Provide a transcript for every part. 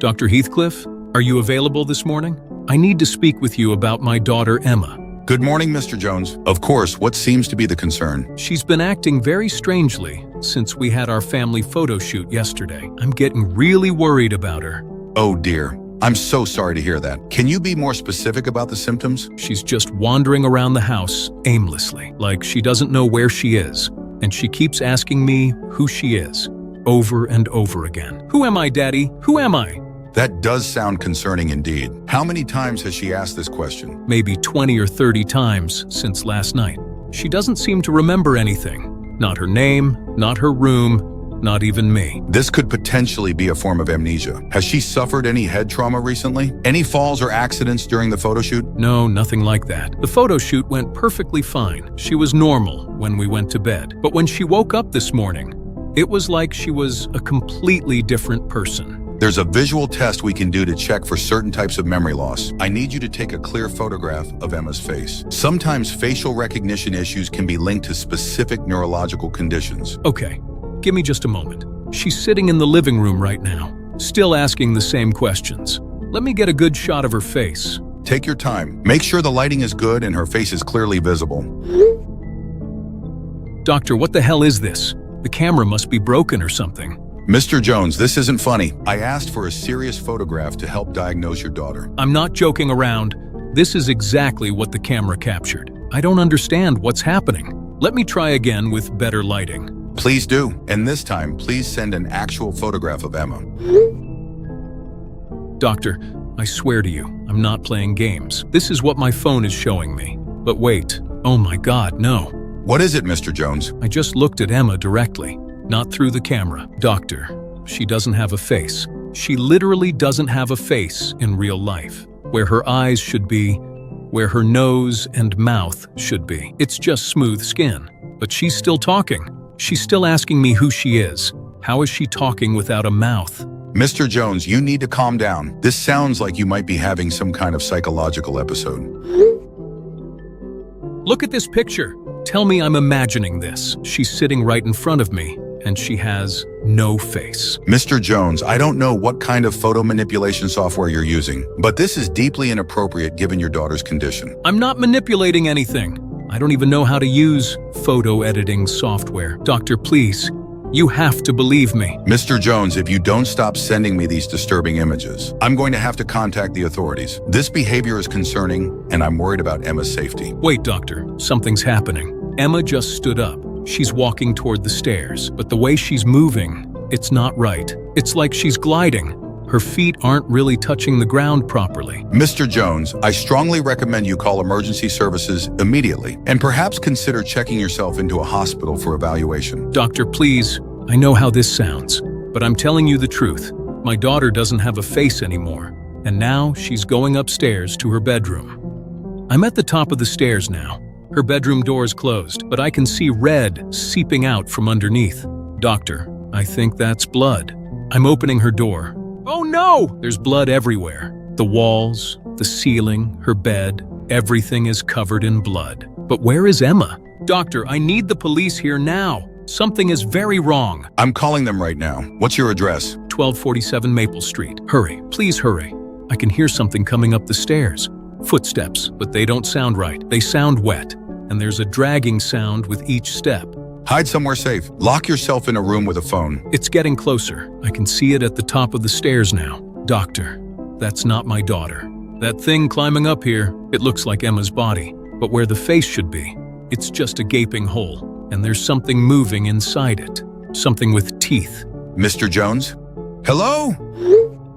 Dr. Heathcliffe, are you available this morning? I need to speak with you about my daughter, Emma. Good morning, Mr. Jones. Of course, what seems to be the concern? She's been acting very strangely since we had our family photo shoot yesterday. I'm getting really worried about her. Oh dear. I'm so sorry to hear that. Can you be more specific about the symptoms? She's just wandering around the house aimlessly, like she doesn't know where she is. And she keeps asking me who she is, over and over again. Who am I, Daddy? Who am I? That does sound concerning indeed. How many times has she asked this question? Maybe 20 or 30 times since last night. She doesn't seem to remember anything. Not her name, not her room, not even me. This could potentially be a form of amnesia. Has she suffered any head trauma recently? Any falls or accidents during the photo shoot? No, nothing like that. The photo shoot went perfectly fine. She was normal when we went to bed. But when she woke up this morning, it was like she was a completely different person. There's a visual test we can do to check for certain types of memory loss. I need you to take a clear photograph of Emma's face. Sometimes facial recognition issues can be linked to specific neurological conditions. Okay, give me just a moment. She's sitting in the living room right now, still asking the same questions. Let me get a good shot of her face. Take your time. Make sure the lighting is good and her face is clearly visible. Doctor, what the hell is this? The camera must be broken or something. Mr. Jones, this isn't funny. I asked for a serious photograph to help diagnose your daughter. I'm not joking around. This is exactly what the camera captured. I don't understand what's happening. Let me try again with better lighting. Please do. And this time, please send an actual photograph of Emma. Doctor, I swear to you, I'm not playing games. This is what my phone is showing me. But wait, oh my God, no. What is it, Mr. Jones? I just looked at Emma directly, not through the camera. Doctor, she doesn't have a face. She literally doesn't have a face in real life. Where her eyes should be, where her nose and mouth should be. It's just smooth skin. But she's still talking. She's still asking me who she is. How is she talking without a mouth? Mr. Jones, you need to calm down. This sounds like you might be having some kind of psychological episode. Look at this picture. Tell me I'm imagining this. She's sitting right in front of me, and she has no face. Mr. Jones, I don't know what kind of photo manipulation software you're using, but this is deeply inappropriate given your daughter's condition. I'm not manipulating anything. I don't even know how to use photo editing software. Doctor, please, you have to believe me. Mr. Jones, if you don't stop sending me these disturbing images, I'm going to have to contact the authorities. This behavior is concerning, and I'm worried about Emma's safety. Wait, doctor, something's happening. Emma just stood up. She's walking toward the stairs, but the way she's moving, it's not right. It's like she's gliding. Her feet aren't really touching the ground properly. Mr. Jones, I strongly recommend you call emergency services immediately, and perhaps consider checking yourself into a hospital for evaluation. Doctor, please, I know how this sounds, but I'm telling you the truth. My daughter doesn't have a face anymore, and now she's going upstairs to her bedroom. I'm at the top of the stairs now. Her bedroom door's closed, but I can see red seeping out from underneath. Doctor, I think that's blood. I'm opening her door. Oh no! There's blood everywhere. The walls, the ceiling, her bed, everything is covered in blood. But where is Emma? Doctor, I need the police here now. Something is very wrong. I'm calling them right now. What's your address? 1247 Maple Street. Hurry, please hurry. I can hear something coming up the stairs. Footsteps, but they don't sound right. They sound wet, and there's a dragging sound with each step. Hide somewhere safe. Lock yourself in a room with a phone. It's getting closer. I can see it at the top of the stairs now. Doctor, that's not my daughter. That thing climbing up here, it looks like Emma's body. But where the face should be, it's just a gaping hole. And there's something moving inside it. Something with teeth. Mr. Jones? Hello?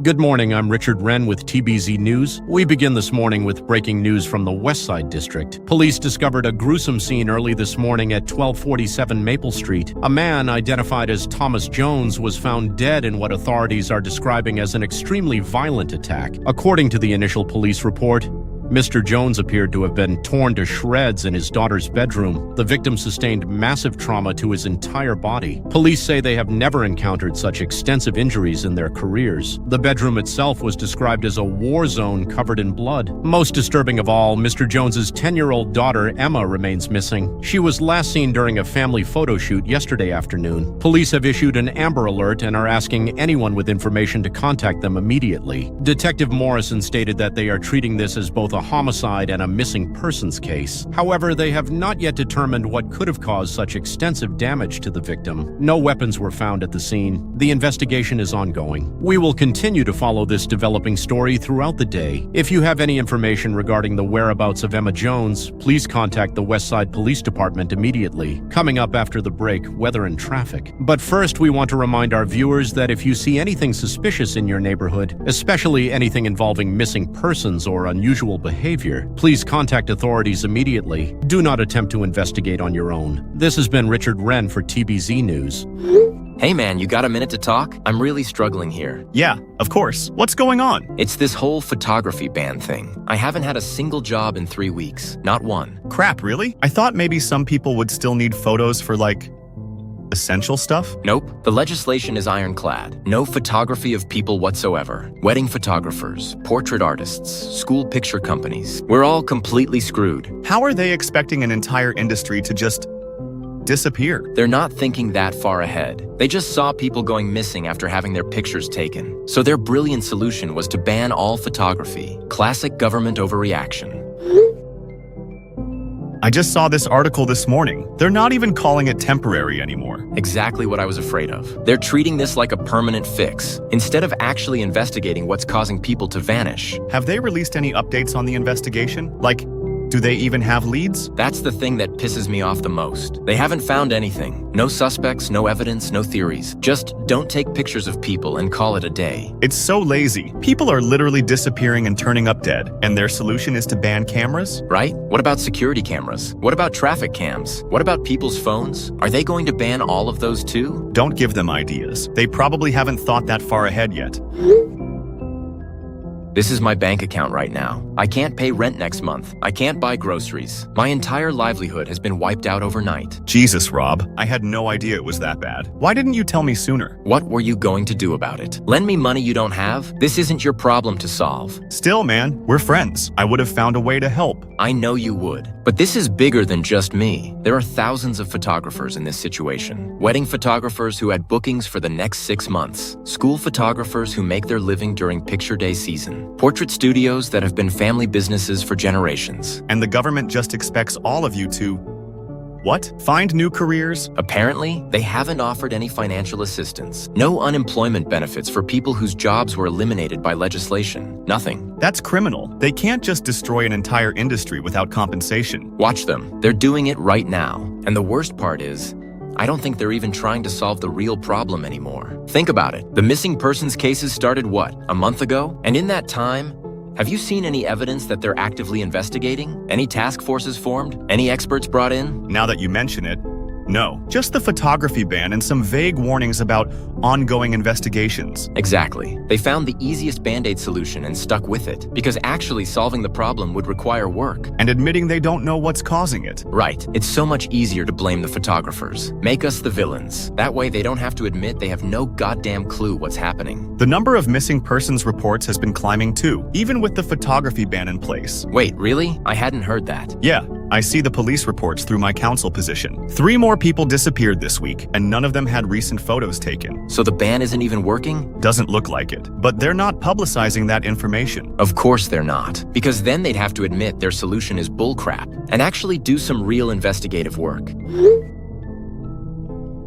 Good morning, I'm Richard Wren with TBZ News. We begin this morning with breaking news from the West Side District. Police discovered a gruesome scene early this morning at 1247 Maple Street. A man identified as Thomas Jones was found dead in what authorities are describing as an extremely violent attack. According to the initial police report, Mr. Jones appeared to have been torn to shreds in his daughter's bedroom. The victim sustained massive trauma to his entire body. Police say they have never encountered such extensive injuries in their careers. The bedroom itself was described as a war zone covered in blood. Most disturbing of all, Mr. Jones's 10-year-old daughter, Emma, remains missing. She was last seen during a family photo shoot yesterday afternoon. Police have issued an Amber Alert and are asking anyone with information to contact them immediately. Detective Morrison stated that they are treating this as both a homicide and a missing persons case. However, they have not yet determined what could have caused such extensive damage to the victim. No weapons were found at the scene. The investigation is ongoing. We will continue to follow this developing story throughout the day. If you have any information regarding the whereabouts of Emma Jones, please contact the Westside Police Department immediately. Coming up after the break, weather and traffic. But first, we want to remind our viewers that if you see anything suspicious in your neighborhood, especially anything involving missing persons or unusual behavior, please contact authorities immediately. Do not attempt to investigate on your own. This has been Richard Wren for TBZ News. Hey man, you got a minute to talk? I'm really struggling here. Yeah, of course. What's going on? It's this whole photography ban thing. I haven't had a single job in 3 weeks. Not one. Crap, really? I thought maybe some people would still need photos for, like, essential stuff? Nope. The legislation is ironclad. No photography of people whatsoever. Wedding photographers, portrait artists, school picture companies. We're all completely screwed. How are they expecting an entire industry to just disappear? They're not thinking that far ahead. They just saw people going missing after having their pictures taken. So their brilliant solution was to ban all photography. Classic government overreaction. I just saw this article this morning. They're not even calling it temporary anymore. Exactly what I was afraid of. They're treating this like a permanent fix, instead of actually investigating what's causing people to vanish. Have they released any updates on the investigation? Like, do they even have leads? That's the thing that pisses me off the most. They haven't found anything. No suspects, no evidence, no theories. Just don't take pictures of people and call it a day. It's so lazy. People are literally disappearing and turning up dead, and their solution is to ban cameras? Right? What about security cameras? What about traffic cams? What about people's phones? Are they going to ban all of those too? Don't give them ideas. They probably haven't thought that far ahead yet. This is my bank account right now. I can't pay rent next month. I can't buy groceries. My entire livelihood has been wiped out overnight. Jesus, Rob. I had no idea it was that bad. Why didn't you tell me sooner? What were you going to do about it? Lend me money you don't have? This isn't your problem to solve. Still, man, we're friends. I would have found a way to help. I know you would. But this is bigger than just me. There are thousands of photographers in this situation. Wedding photographers who had bookings for the next 6 months. School photographers who make their living during picture day season. Portrait studios that have been family businesses for generations. And the government just expects all of you to, what? Find new careers? Apparently, they haven't offered any financial assistance. No unemployment benefits for people whose jobs were eliminated by legislation. Nothing. That's criminal. They can't just destroy an entire industry without compensation. Watch them. They're doing it right now. And the worst part is, I don't think they're even trying to solve the real problem anymore. Think about it. The missing persons cases started what, a month ago? And in that time, have you seen any evidence that they're actively investigating? Any task forces formed? Any experts brought in? Now that you mention it, no. Just the photography ban and some vague warnings about ongoing investigations. Exactly. They found the easiest band-aid solution and stuck with it, because actually solving the problem would require work. And admitting they don't know what's causing it. Right. It's so much easier to blame the photographers. Make us the villains. That way they don't have to admit they have no goddamn clue what's happening. The number of missing persons reports has been climbing too, even with the photography ban in place. Wait, really? I hadn't heard that. Yeah. I see the police reports through my counsel position. 3 more people disappeared this week, and none of them had recent photos taken. So the ban isn't even working? Doesn't look like it. But they're not publicizing that information. Of course they're not. Because then they'd have to admit their solution is bullcrap and actually do some real investigative work.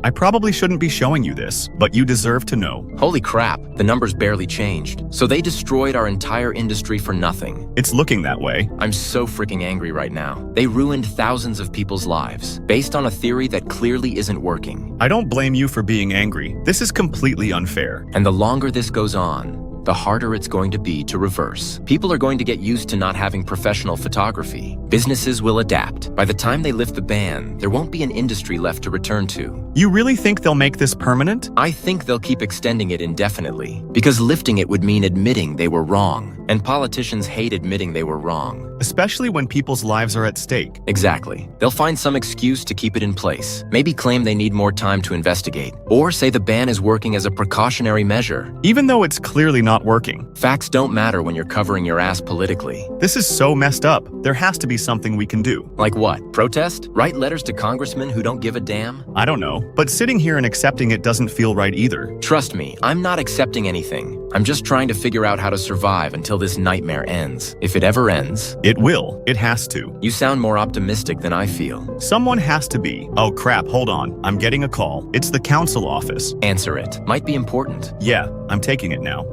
I probably shouldn't be showing you this, but you deserve to know. Holy crap, the numbers barely changed. So they destroyed our entire industry for nothing. It's looking that way. I'm so freaking angry right now. They ruined thousands of people's lives, based on a theory that clearly isn't working. I don't blame you for being angry. This is completely unfair. And the longer this goes on, the harder it's going to be to reverse. People are going to get used to not having professional photography. Businesses will adapt. By the time they lift the ban, there won't be an industry left to return to. You really think they'll make this permanent? I think they'll keep extending it indefinitely, because lifting it would mean admitting they were wrong. And politicians hate admitting they were wrong. Especially when people's lives are at stake. Exactly. They'll find some excuse to keep it in place. Maybe claim they need more time to investigate. Or say the ban is working as a precautionary measure. Even though it's clearly not working. Facts don't matter when you're covering your ass politically. This is so messed up. There has to be something we can do. Like what? Protest? Write letters to congressmen who don't give a damn? I don't know. But sitting here and accepting it doesn't feel right either. Trust me, I'm not accepting anything. I'm just trying to figure out how to survive until this nightmare ends. If it ever ends. It will. It has to. You sound more optimistic than I feel. Someone has to be. Oh crap, hold on. I'm getting a call. It's the council office. Answer it. Might be important. Yeah, I'm taking it now.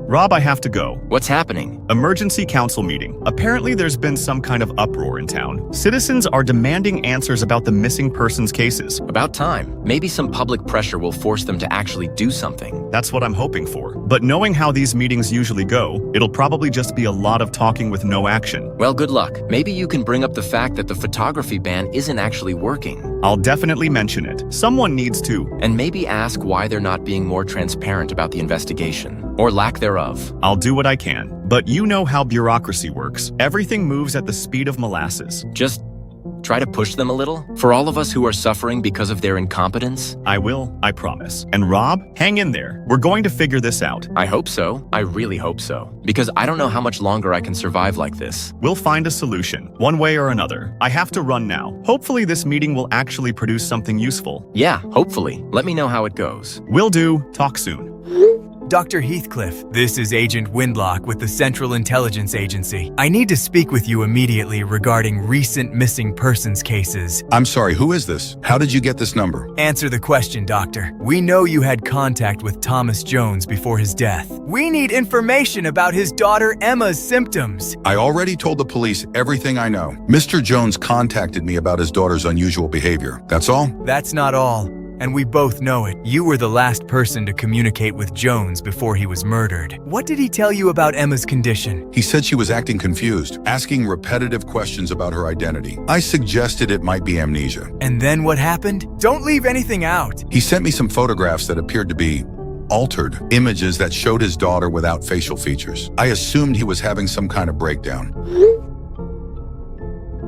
Rob, I have to go. What's happening? Emergency council meeting. Apparently there's been some kind of uproar in town. Citizens are demanding answers about the missing persons cases. About time. Maybe some public pressure will force them to actually do something. That's what I'm hoping for. But knowing how these meetings usually go, it'll probably just be a lot of talking with no action. Well, good luck. Maybe you can bring up the fact that the photography ban isn't actually working. I'll definitely mention it. Someone needs to. And maybe ask why they're not being more transparent about the investigation. Or lack thereof. I'll do what I can. But you know how bureaucracy works. Everything moves at the speed of molasses. Just try to push them a little. For all of us who are suffering because of their incompetence. I will, I promise. And Rob, hang in there. We're going to figure this out. I hope so. I really hope so. Because I don't know how much longer I can survive like this. We'll find a solution, one way or another. I have to run now. Hopefully this meeting will actually produce something useful. Yeah, hopefully. Let me know how it goes. Will do. Talk soon. Dr. Heathcliffe, this is Agent Windlock with the Central Intelligence Agency. I need to speak with you immediately regarding recent missing persons cases. I'm sorry, who is this? How did you get this number? Answer the question, Doctor. We know you had contact with Thomas Jones before his death. We need information about his daughter Emma's symptoms. I already told the police everything I know. Mr. Jones contacted me about his daughter's unusual behavior. That's all? That's not all. And we both know it. You were the last person to communicate with Jones before he was murdered. What did he tell you about Emma's condition? He said she was acting confused, asking repetitive questions about her identity. I suggested it might be amnesia. And then what happened? Don't leave anything out. He sent me some photographs that appeared to be altered images that showed his daughter without facial features. I assumed he was having some kind of breakdown.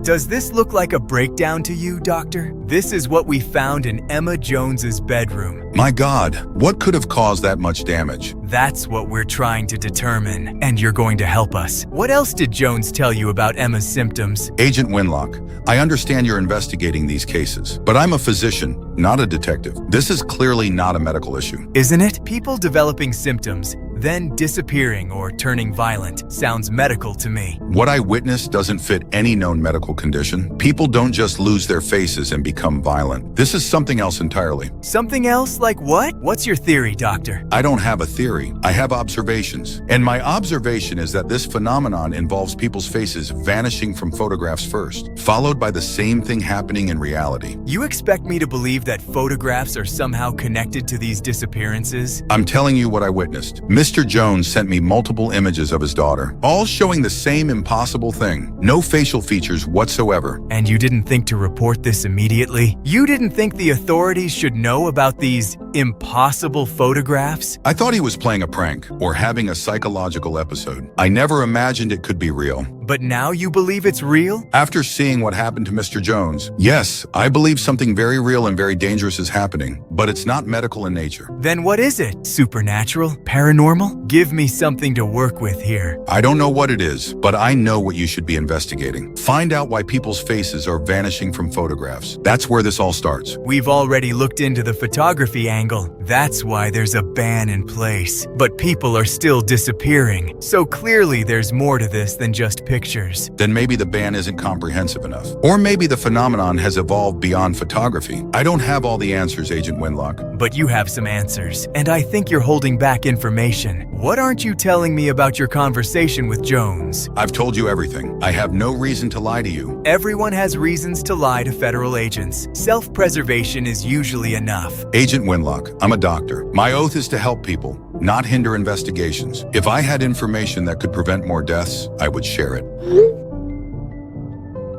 Does this look like a breakdown to you, Doctor? This is what we found in Emma Jones's bedroom. My God, what could have caused that much damage? That's what we're trying to determine, and you're going to help us. What else did Jones tell you about Emma's symptoms? Agent Winlock, I understand you're investigating these cases, but I'm a physician, not a detective. This is clearly not a medical issue. Isn't it? People developing symptoms, then disappearing or turning violent, sounds medical to me. What I witnessed doesn't fit any known medical condition. People don't just lose their faces and become violent. This is something else entirely. Something else like what? What's your theory, Doctor? I don't have a theory. I have observations. And my observation is that this phenomenon involves people's faces vanishing from photographs first, followed by the same thing happening in reality. You expect me to believe that photographs are somehow connected to these disappearances? I'm telling you what I witnessed. Mr. Jones sent me multiple images of his daughter, all showing the same impossible thing. No facial features whatsoever. And you didn't think to report this immediately? You didn't think the authorities should know about these impossible photographs? I thought he was playing a prank or having a psychological episode. I never imagined it could be real. But now you believe it's real? After seeing what happened to Mr. Jones, yes, I believe something very real and very dangerous is happening, but it's not medical in nature. Then what is it? Supernatural? Paranormal? Give me something to work with here. I don't know what it is, but I know what you should be investigating. Find out why people's faces are vanishing from photographs. That's where this all starts. We've already looked into the photography angle. That's why there's a ban in place. But people are still disappearing. So clearly there's more to this than just pictures. Then maybe the ban isn't comprehensive enough. Or maybe the phenomenon has evolved beyond photography. I don't have all the answers, Agent Winlock. But you have some answers, and I think you're holding back information. What aren't you telling me about your conversation with Jones? I've told you everything. I have no reason to lie to you. Everyone has reasons to lie to federal agents. Self-preservation is usually enough. Agent Winlock, I'm a doctor. My oath is to help people, not hinder investigations. If I had information that could prevent more deaths, I would share it.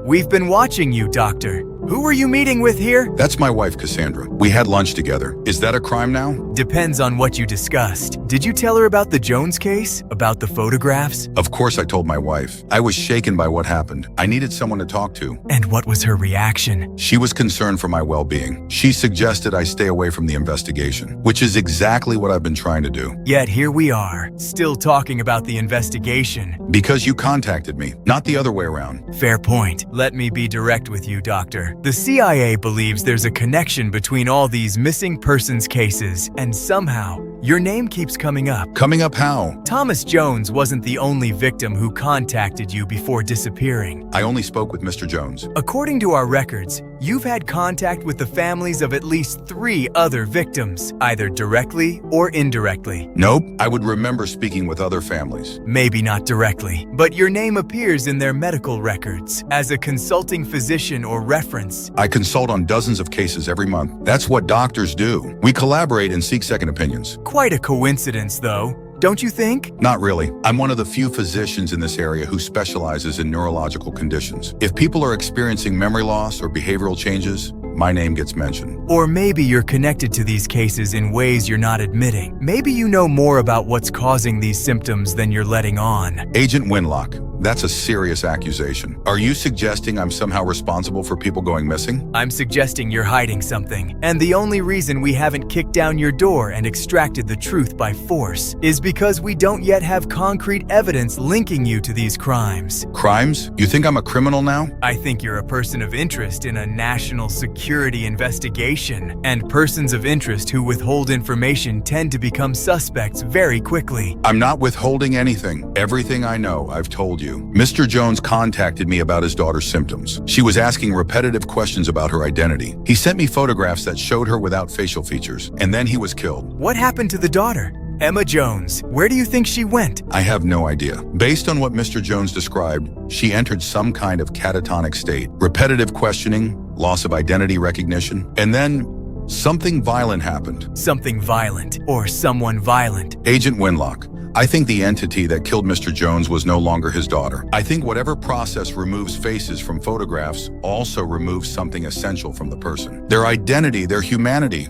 We've been watching you, Doctor. Who were you meeting with here? That's my wife, Cassandra. We had lunch together. Is that a crime now? Depends on what you discussed. Did you tell her about the Jones case? About the photographs? Of course I told my wife. I was shaken by what happened. I needed someone to talk to. And what was her reaction? She was concerned for my well-being. She suggested I stay away from the investigation, which is exactly what I've been trying to do. Yet here we are, still talking about the investigation. Because you contacted me, not the other way around. Fair point. Let me be direct with you, Doctor. The CIA believes there's a connection between all these missing persons cases, and somehow, your name keeps coming up. Coming up how? Thomas Jones wasn't the only victim who contacted you before disappearing. I only spoke with Mr. Jones. According to our records, you've had contact with the families of at least 3 other victims, either directly or indirectly. Nope, I would remember speaking with other families. Maybe not directly, but your name appears in their medical records as a consulting physician or reference. I consult on dozens of cases every month. That's what doctors do. We collaborate and seek second opinions. Quite a coincidence, though. Don't you think? Not really. I'm one of the few physicians in this area who specializes in neurological conditions. If people are experiencing memory loss or behavioral changes, my name gets mentioned. Or maybe you're connected to these cases in ways you're not admitting. Maybe you know more about what's causing these symptoms than you're letting on. Agent Winlock, that's a serious accusation. Are you suggesting I'm somehow responsible for people going missing? I'm suggesting you're hiding something. And the only reason we haven't kicked down your door and extracted the truth by force is because we don't yet have concrete evidence linking you to these crimes. Crimes? You think I'm a criminal now? I think you're a person of interest in a national security investigation, and persons of interest who withhold information tend to become suspects very quickly. I'm not withholding anything. Everything I know, I've told you. Mr. Jones contacted me about his daughter's symptoms. She was asking repetitive questions about her identity. He sent me photographs that showed her without facial features, and then he was killed. What happened to the daughter? Emma Jones, where do you think she went? I have no idea. Based on what Mr. Jones described, she entered some kind of catatonic state. Repetitive questioning, loss of identity recognition, and then something violent happened. Something violent, or someone violent. Agent Winlock, I think the entity that killed Mr. Jones was no longer his daughter. I think whatever process removes faces from photographs also removes something essential from the person. Their identity, their humanity.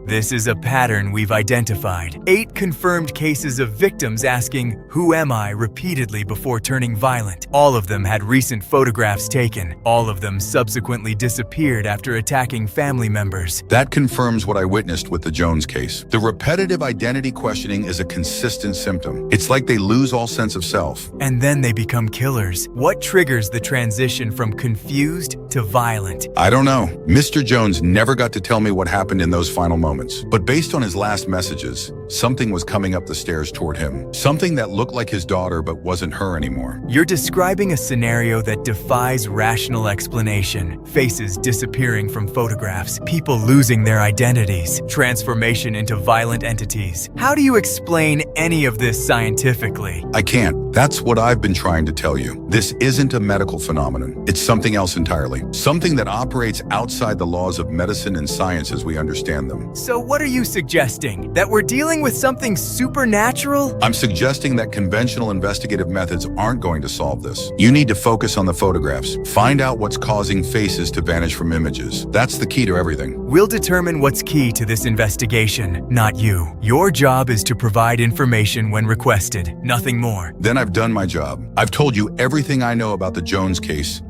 This is a pattern we've identified. 8 confirmed cases of victims asking, "Who am I?" repeatedly before turning violent. All of them had recent photographs taken. All of them subsequently disappeared after attacking family members. That confirms what I witnessed with the Jones case. The repetitive identity questioning is a consistent symptom. It's like they lose all sense of self. And then they become killers. What triggers the transition from confused to violent? I don't know. Mr. Jones never got to tell me what happened in those final moments. But based on his last messages, something was coming up the stairs toward him. Something that looked like his daughter but wasn't her anymore. You're describing a scenario that defies rational explanation. Faces disappearing from photographs, people losing their identities, transformation into violent entities. How do you explain any of this scientifically? I can't. That's what I've been trying to tell you. This isn't a medical phenomenon. It's something else entirely. Something that operates outside the laws of medicine and science as we understand them. So what are you suggesting? That we're dealing with something supernatural? I'm suggesting that conventional investigative methods aren't going to solve this. You need to focus on the photographs. Find out what's causing faces to vanish from images. That's the key to everything. We'll determine what's key to this investigation, not you. Your job is to provide information when requested, nothing more. Then I've done my job. I've told you everything I know about the Jones case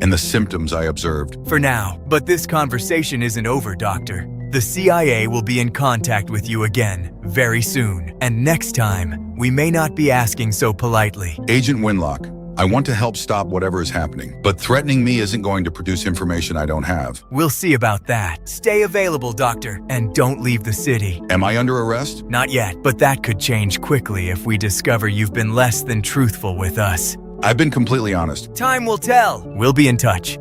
and the symptoms I observed. For now, but this conversation isn't over, Doctor. The CIA will be in contact with you again, very soon. And next time, we may not be asking so politely. Agent Winlock, I want to help stop whatever is happening, but threatening me isn't going to produce information I don't have. We'll see about that. Stay available, Doctor, and don't leave the city. Am I under arrest? Not yet, but that could change quickly if we discover you've been less than truthful with us. I've been completely honest. Time will tell. We'll be in touch.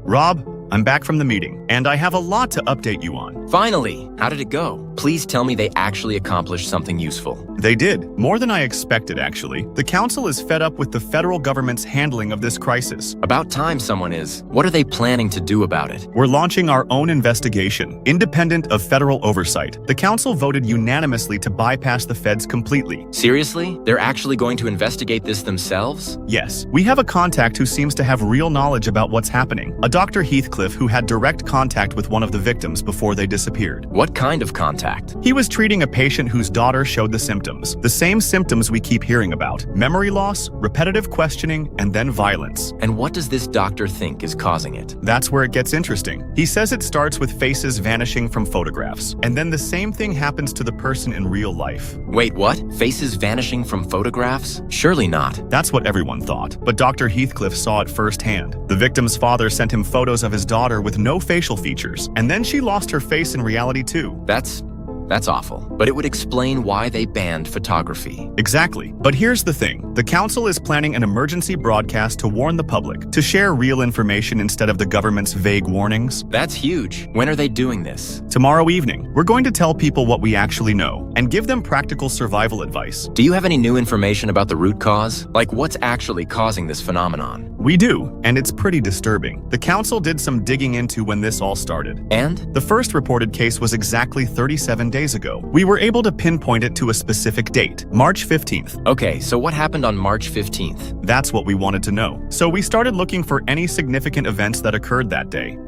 Rob, I'm back from the meeting, and I have a lot to update you on. Finally! How did it go? Please tell me they actually accomplished something useful. They did. More than I expected, actually. The council is fed up with the federal government's handling of this crisis. About time someone is. What are they planning to do about it? We're launching our own investigation, independent of federal oversight. The council voted unanimously to bypass the feds completely. Seriously? They're actually going to investigate this themselves? Yes. We have a contact who seems to have real knowledge about what's happening. A Dr. Heathcliffe who had direct contact with one of the victims before they disappeared. What kind of contact? He was treating a patient whose daughter showed the symptoms. The same symptoms we keep hearing about. Memory loss, repetitive questioning, and then violence. And what does this doctor think is causing it? That's where it gets interesting. He says it starts with faces vanishing from photographs, and then the same thing happens to the person in real life. Wait, what? Faces vanishing from photographs? Surely not. That's what everyone thought, but Dr. Heathcliffe saw it firsthand. The victim's father sent him photos of his daughter with no facial features, and then she lost her face in reality too. That's awful. But it would explain why they banned photography. Exactly. But here's the thing. The council is planning an emergency broadcast to warn the public, to share real information instead of the government's vague warnings. That's huge. When are they doing this? Tomorrow evening, we're going to tell people what we actually know and give them practical survival advice. Do you have any new information about the root cause? Like what's actually causing this phenomenon? We do, and it's pretty disturbing. The council did some digging into when this all started. And? The first reported case was exactly 37 days ago. We were able to pinpoint it to a specific date, March 15th. Okay, so what happened on March 15th? That's what we wanted to know. So we started looking for any significant events that occurred that day.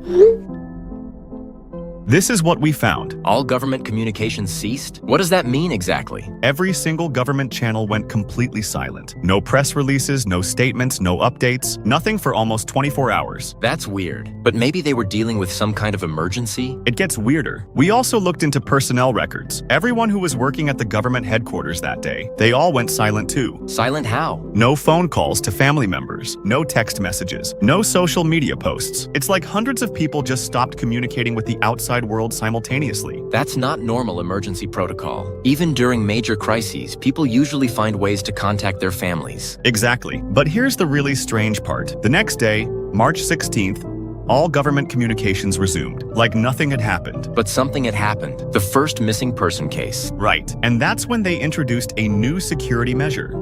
This is what we found. All government communications ceased? What does that mean exactly? Every single government channel went completely silent. No press releases, no statements, no updates, nothing for almost 24 hours. That's weird. But maybe they were dealing with some kind of emergency? It gets weirder. We also looked into personnel records. Everyone who was working at the government headquarters that day, they all went silent too. Silent how? No phone calls to family members, no text messages, no social media posts. It's like hundreds of people just stopped communicating with the outside world simultaneously. That's not normal emergency protocol. Even during major crises, people usually find ways to contact their families. Exactly. But here's the really strange part. The next day, March 16th, all government communications resumed, like nothing had happened. But something had happened. The first missing person case. Right. And that's when they introduced a new security measure.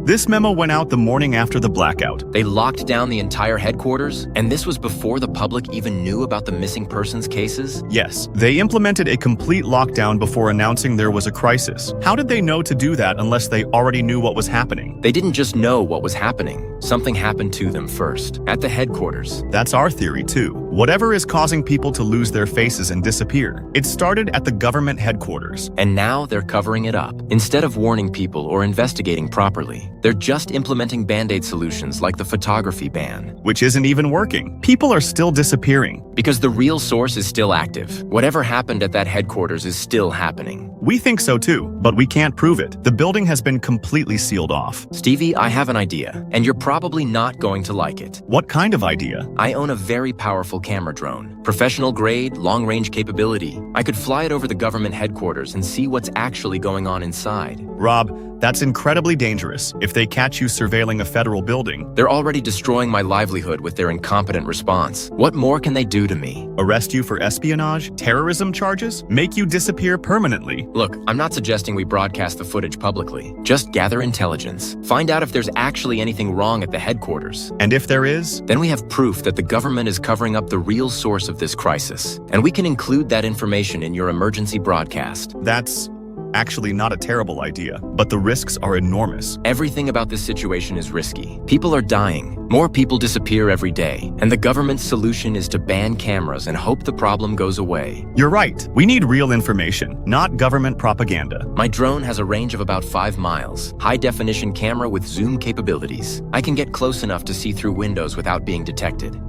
This memo went out the morning after the blackout. They locked down the entire headquarters, and this was before the public even knew about the missing persons cases? Yes, they implemented a complete lockdown before announcing there was a crisis. How did they know to do that unless they already knew what was happening? They didn't just know what was happening. Something happened to them first, at the headquarters. That's our theory too. Whatever is causing people to lose their faces and disappear, it started at the government headquarters. And now they're covering it up. Instead of warning people or investigating properly, they're just implementing band-aid solutions like the photography ban. Which isn't even working. People are still disappearing. Because the real source is still active. Whatever happened at that headquarters is still happening. We think so too, but we can't prove it. The building has been completely sealed off. Stevie, I have an idea, and you're probably not going to like it. What kind of idea? I own a very powerful camera drone. Professional grade, long-range capability. I could fly it over the government headquarters and see what's actually going on inside. Rob, that's incredibly dangerous. If they catch you surveilling a federal building, they're already destroying my livelihood with their incompetent response. What more can they do to me? Arrest you for espionage, terrorism charges, make you disappear permanently. Look, I'm not suggesting we broadcast the footage publicly. Just gather intelligence. Find out if there's actually anything wrong at the headquarters. And if there is? Then we have proof that the government is covering up the real source of this crisis. And we can include that information in your emergency broadcast. That's actually not a terrible idea, but the risks are enormous. Everything about this situation is risky. People are dying. More people disappear every day. And the government's solution is to ban cameras and hope the problem goes away. You're right. We need real information, not government propaganda. My drone has a range of about 5 miles. High-definition camera with zoom capabilities. I can get close enough to see through windows without being detected.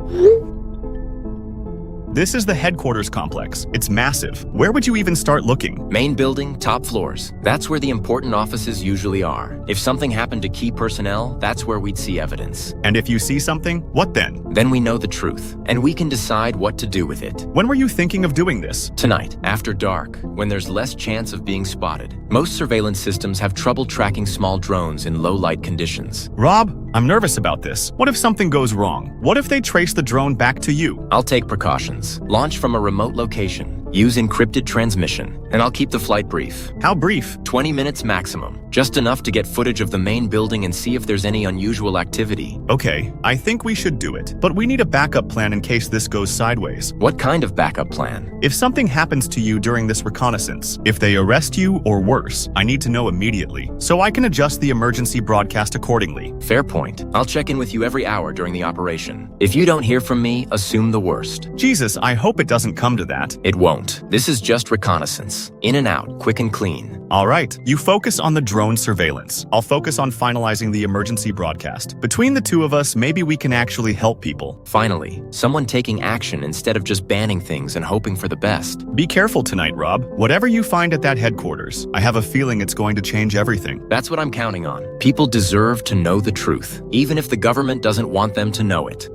This is the headquarters complex. It's massive. Where would you even start looking? Main building, top floors. That's where the important offices usually are. If something happened to key personnel, that's where we'd see evidence. And if you see something, what then? Then we know the truth, and we can decide what to do with it. When were you thinking of doing this? Tonight, after dark, when there's less chance of being spotted. Most surveillance systems have trouble tracking small drones in low-light conditions. Rob, I'm nervous about this. What if something goes wrong? What if they trace the drone back to you? I'll take precautions. Launch from a remote location. Use encrypted transmission, and I'll keep the flight brief. How brief? 20 minutes maximum. Just enough to get footage of the main building and see if there's any unusual activity. Okay, I think we should do it. But we need a backup plan in case this goes sideways. What kind of backup plan? If something happens to you during this reconnaissance, if they arrest you or worse, I need to know immediately, so I can adjust the emergency broadcast accordingly. Fair point. I'll check in with you every hour during the operation. If you don't hear from me, assume the worst. Jesus, I hope it doesn't come to that. It won't. This is just reconnaissance. In and out, quick and clean. All right, you focus on the drone surveillance. I'll focus on finalizing the emergency broadcast. Between the two of us, maybe we can actually help people. Finally, someone taking action instead of just banning things and hoping for the best. Be careful tonight, Rob. Whatever you find at that headquarters, I have a feeling it's going to change everything. That's what I'm counting on. People deserve to know the truth, even if the government doesn't want them to know it.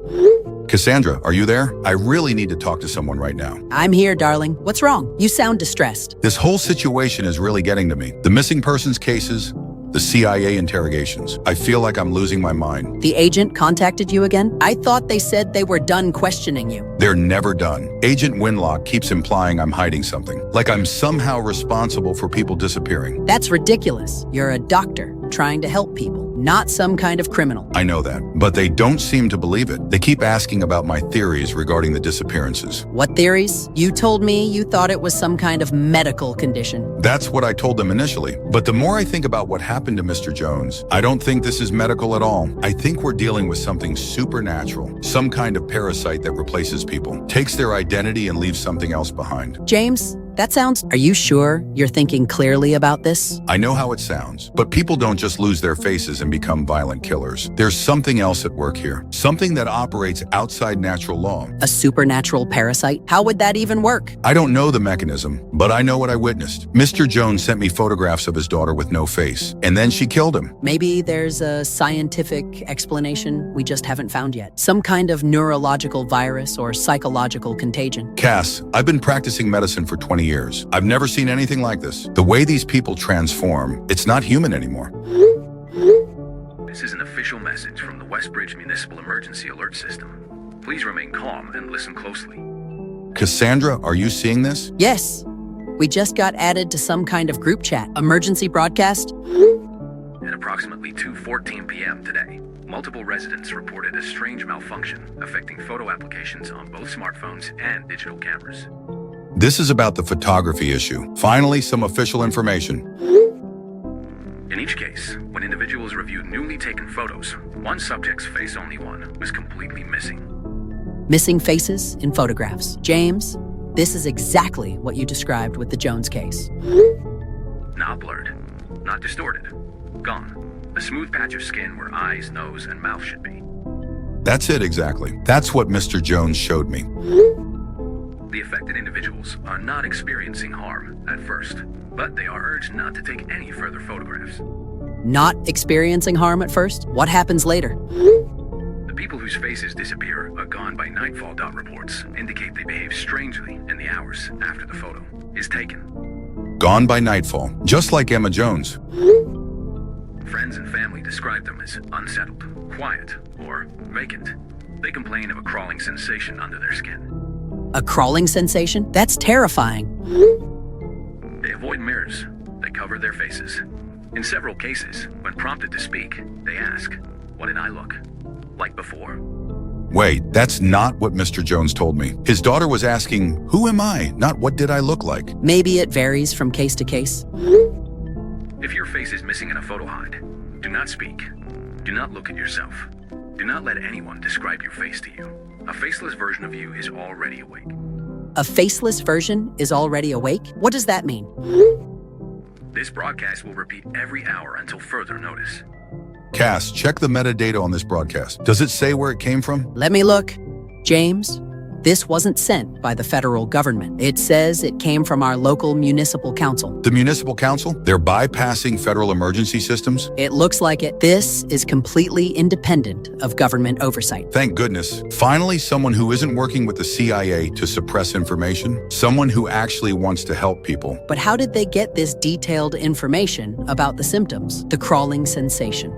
Cassandra, are you there? I really need to talk to someone right now. I'm here, darling. What's wrong? You sound distressed. This whole situation is really getting to me. The missing persons cases, the CIA interrogations. I feel like I'm losing my mind. The agent contacted you again? I thought they said they were done questioning you. They're never done. Agent Winlock keeps implying I'm hiding something, like I'm somehow responsible for people disappearing. That's ridiculous. You're a doctor trying to help people, not some kind of criminal. I know that, but they don't seem to believe it. They keep asking about my theories regarding the disappearances. What theories? You told me you thought it was some kind of medical condition. That's what I told them initially. But the more I think about what happened to Mr. Jones, I don't think this is medical at all. I think we're dealing with something supernatural, some kind of parasite that replaces people, takes their identity and leaves something else behind. James, that sounds... Are you sure you're thinking clearly about this? I know how it sounds, but people don't just lose their faces and become violent killers. There's something else at work here, something that operates outside natural law. A supernatural parasite? How would that even work? I don't know the mechanism, but I know what I witnessed. Mr. Jones sent me photographs of his daughter with no face, and then she killed him. Maybe there's a scientific explanation we just haven't found yet. Some kind of neurological virus or psychological contagion. Cass, I've been practicing medicine for 20 years. I've never seen anything like this. The way these people transform, it's not human anymore. This is an official message from the Westbridge Municipal Emergency Alert System. Please remain calm and listen closely. Cassandra, are you seeing this? Yes. We just got added to some kind of group chat. Emergency broadcast? At approximately 2:14 p.m. today, multiple residents reported a strange malfunction affecting photo applications on both smartphones and digital cameras. This is about the photography issue. Finally, some official information. In each case, when individuals reviewed newly taken photos, one subject's face only one was completely missing. Missing faces in photographs. James, this is exactly what you described with the Jones case. Not blurred, not distorted, gone. A smooth patch of skin where eyes, nose, and mouth should be. That's it exactly. That's what Mr. Jones showed me. The affected individuals are not experiencing harm at first, but they are urged not to take any further photographs. Not experiencing harm at first? What happens later? The people whose faces disappear are gone by nightfall. Reports indicate they behave strangely in the hours after the photo is taken. Gone by nightfall, just like Emma Jones. Friends and family describe them as unsettled, quiet, or vacant. They complain of a crawling sensation under their skin. A crawling sensation? That's terrifying. They avoid mirrors. They cover their faces. In several cases, when prompted to speak, they ask, "What did I look like before?" Wait, that's not what Mr. Jones told me. His daughter was asking, "Who am I?" Not "What did I look like?" Maybe it varies from case to case. If your face is missing in a photo hide, do not speak. Do not look at yourself. Do not let anyone describe your face to you. A faceless version of you is already awake. A faceless version is already awake? What does that mean? This broadcast will repeat every hour until further notice. Cass, check the metadata on this broadcast. Does it say where it came from? Let me look. James, this wasn't sent by the federal government. It says it came from our local municipal council. The municipal council? They're bypassing federal emergency systems? It looks like it. This is completely independent of government oversight. Thank goodness. Finally, someone who isn't working with the CIA to suppress information. Someone who actually wants to help people. But how did they get this detailed information about the symptoms, the crawling sensation?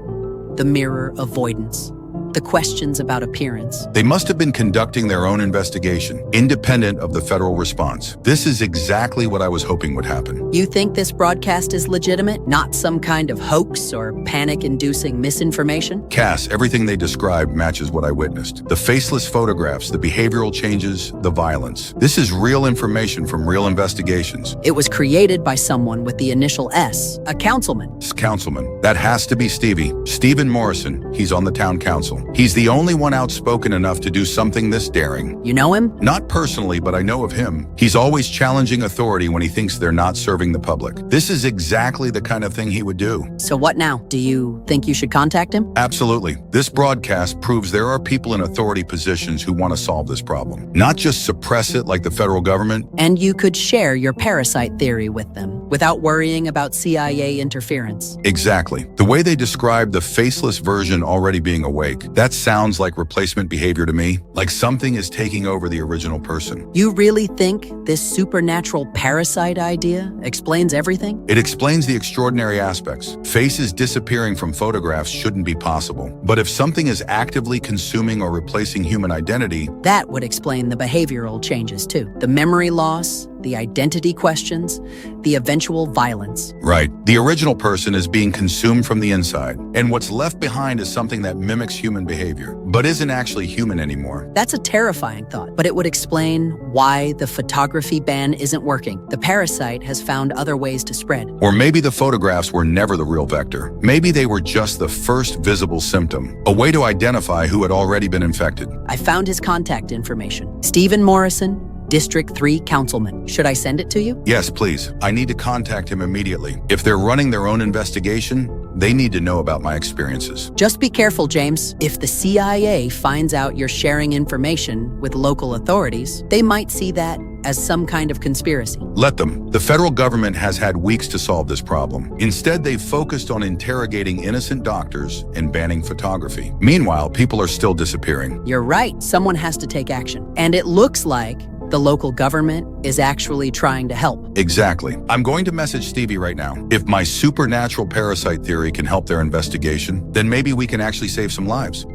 the mirror avoidance, the questions about appearance. They must have been conducting their own investigation, independent of the federal response. This is exactly what I was hoping would happen. You think this broadcast is legitimate, not some kind of hoax or panic-inducing misinformation? Cass, everything they described matches what I witnessed. The faceless photographs, the behavioral changes, the violence. This is real information from real investigations. It was created by someone with the initial S, a councilman. Councilman. That has to be Stevie. Stephen Morrison. He's on the town council. He's the only one outspoken enough to do something this daring. You know him? Not personally, but I know of him. He's always challenging authority when he thinks they're not serving the public. This is exactly the kind of thing he would do. So what now? Do you think you should contact him? Absolutely. This broadcast proves there are people in authority positions who want to solve this problem, not just suppress it like the federal government. And you could share your parasite theory with them without worrying about CIA interference. Exactly. The way they describe the faceless version already being awake, that sounds like replacement behavior to me, like something is taking over the original person. You really think this supernatural parasite idea explains everything? It explains the extraordinary aspects. Faces disappearing from photographs shouldn't be possible. But if something is actively consuming or replacing human identity, that would explain the behavioral changes too. The memory loss, the identity questions, the eventual violence. Right. The original person is being consumed from the inside, and what's left behind is something that mimics human behavior, but isn't actually human anymore. That's a terrifying thought, but it would explain why the photography ban isn't working. The parasite has found other ways to spread. Or maybe the photographs were never the real vector. Maybe they were just the first visible symptom, a way to identify who had already been infected. I found his contact information. Stephen Morrison, District 3 Councilman. Should I send it to you? Yes, please. I need to contact him immediately. If they're running their own investigation, they need to know about my experiences. Just be careful, James. If the CIA finds out you're sharing information with local authorities, they might see that as some kind of conspiracy. Let them. The federal government has had weeks to solve this problem. Instead, they've focused on interrogating innocent doctors and banning photography. Meanwhile, people are still disappearing. You're right. Someone has to take action. And it looks like the local government is actually trying to help. Exactly. I'm going to message Stevie right now. If my supernatural parasite theory can help their investigation, then maybe we can actually save some lives.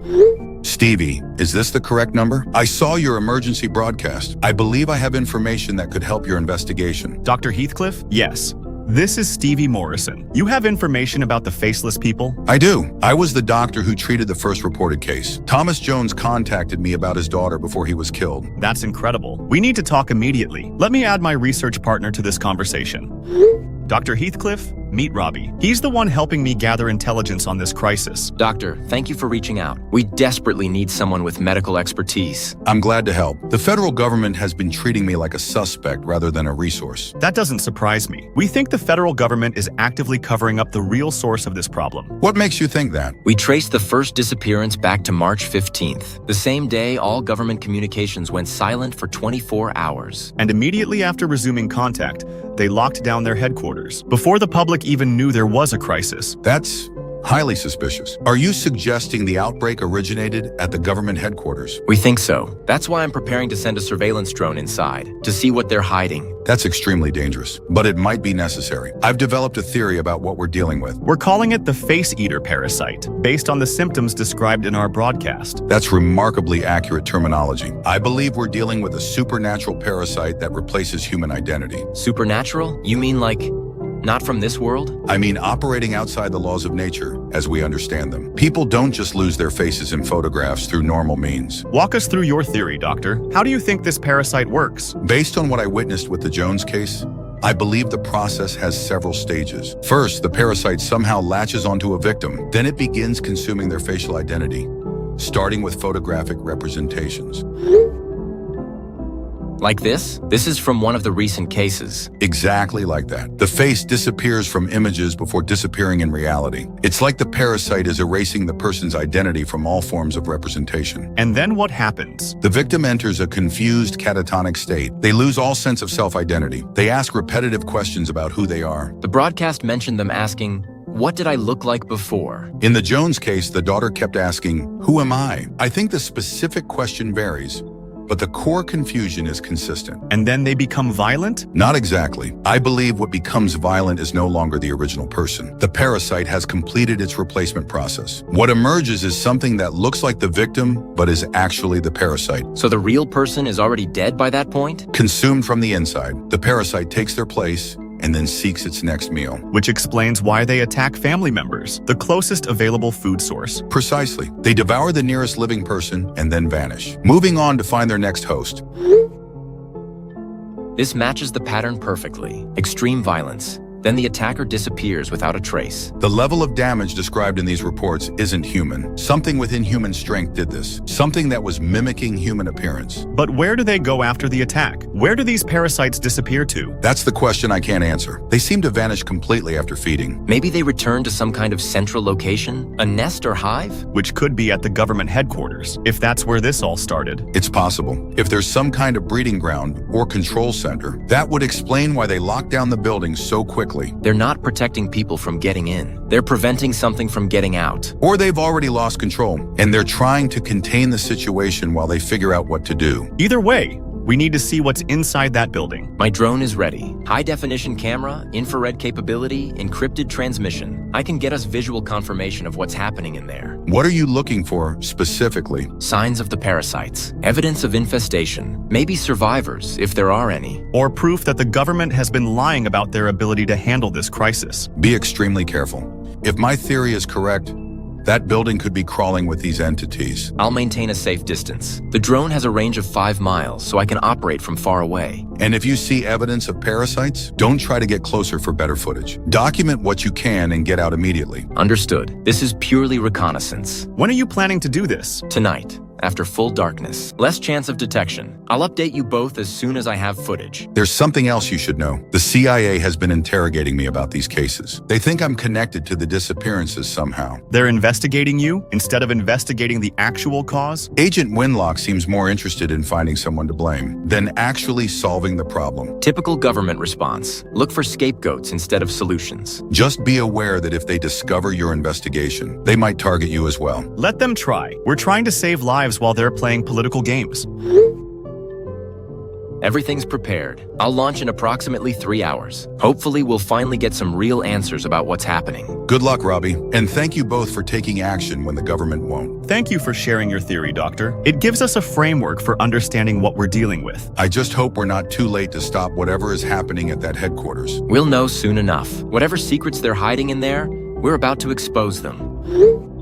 Stevie, is this the correct number? I saw your emergency broadcast. I believe I have information that could help your investigation. Dr. Heathcliffe? Yes. This is Stevie Morrison. You have information about the faceless people? I do. I was the doctor who treated the first reported case. Thomas Jones contacted me about his daughter before he was killed. That's incredible. We need to talk immediately. Let me add my research partner to this conversation. Dr. Heathcliffe, meet Robbie. He's the one helping me gather intelligence on this crisis. Doctor, thank you for reaching out. We desperately need someone with medical expertise. I'm glad to help. The federal government has been treating me like a suspect rather than a resource. That doesn't surprise me. We think the federal government is actively covering up the real source of this problem. What makes you think that? We traced the first disappearance back to March 15th. The same day, all government communications went silent for 24 hours. And immediately after resuming contact, they locked down their headquarters, before the public even knew there was a crisis. That's highly suspicious. Are you suggesting the outbreak originated at the government headquarters? We think so. That's why I'm preparing to send a surveillance drone inside, to see what they're hiding. That's extremely dangerous, but it might be necessary. I've developed a theory about what we're dealing with. We're calling it the face eater parasite, based on the symptoms described in our broadcast. That's remarkably accurate terminology. I believe we're dealing with a supernatural parasite that replaces human identity. Supernatural? You mean like not from this world? I mean operating outside the laws of nature as we understand them. People don't just lose their faces in photographs through normal means. Walk us through your theory, Doctor. How do you think this parasite works? Based on what I witnessed with the Jones case, I believe the process has several stages. First, the parasite somehow latches onto a victim. Then it begins consuming their facial identity, starting with photographic representations. Like this? This is from one of the recent cases. Exactly like that. The face disappears from images before disappearing in reality. It's like the parasite is erasing the person's identity from all forms of representation. And then what happens? The victim enters a confused catatonic state. They lose all sense of self-identity. They ask repetitive questions about who they are. The broadcast mentioned them asking, "What did I look like before?" In the Jones case, the daughter kept asking, "Who am I?" I think the specific question varies, but the core confusion is consistent. And then they become violent? Not exactly. I believe what becomes violent is no longer the original person. The parasite has completed its replacement process. What emerges is something that looks like the victim, but is actually the parasite. So the real person is already dead by that point? Consumed from the inside, the parasite takes their place and then seeks its next meal. Which explains why they attack family members, the closest available food source. Precisely. They devour the nearest living person and then vanish, moving on to find their next host. This matches the pattern perfectly. Extreme violence. Then the attacker disappears without a trace. The level of damage described in these reports isn't human. Something within human strength did this. Something that was mimicking human appearance. But where do they go after the attack? Where do these parasites disappear to? That's the question I can't answer. They seem to vanish completely after feeding. Maybe they return to some kind of central location? A nest or hive? Which could be at the government headquarters, if that's where this all started. It's possible. If there's some kind of breeding ground or control center, that would explain why they locked down the building so quickly. They're not protecting people from getting in. They're preventing something from getting out. Or they've already lost control, and they're trying to contain the situation while they figure out what to do. Either way, we need to see what's inside that building. My drone is ready. High-definition camera, infrared capability, encrypted transmission. I can get us visual confirmation of what's happening in there. What are you looking for specifically? Signs of the parasites. Evidence of infestation. Maybe survivors, if there are any. Or proof that the government has been lying about their ability to handle this crisis. Be extremely careful. If my theory is correct, that building could be crawling with these entities. I'll maintain a safe distance. The drone has a range of 5 miles, so I can operate from far away. And if you see evidence of parasites, don't try to get closer for better footage. Document what you can and get out immediately. Understood. This is purely reconnaissance. When are you planning to do this? Tonight, after full darkness. Less chance of detection. I'll update you both as soon as I have footage. There's something else you should know. The CIA has been interrogating me about these cases. They think I'm connected to the disappearances somehow. They're investigating you instead of investigating the actual cause? Agent Winlock seems more interested in finding someone to blame than actually solving the problem. Typical government response. Look for scapegoats instead of solutions. Just be aware that if they discover your investigation, they might target you as well. Let them try. We're trying to save lives while they're playing political games. Everything's prepared. I'll launch in approximately 3 hours. Hopefully, we'll finally get some real answers about what's happening. Good luck, Robbie, and thank you both for taking action when the government won't. Thank you for sharing your theory, Doctor. It gives us a framework for understanding what we're dealing with. I just hope we're not too late to stop whatever is happening at that headquarters. We'll know soon enough. Whatever secrets they're hiding in there, we're about to expose them.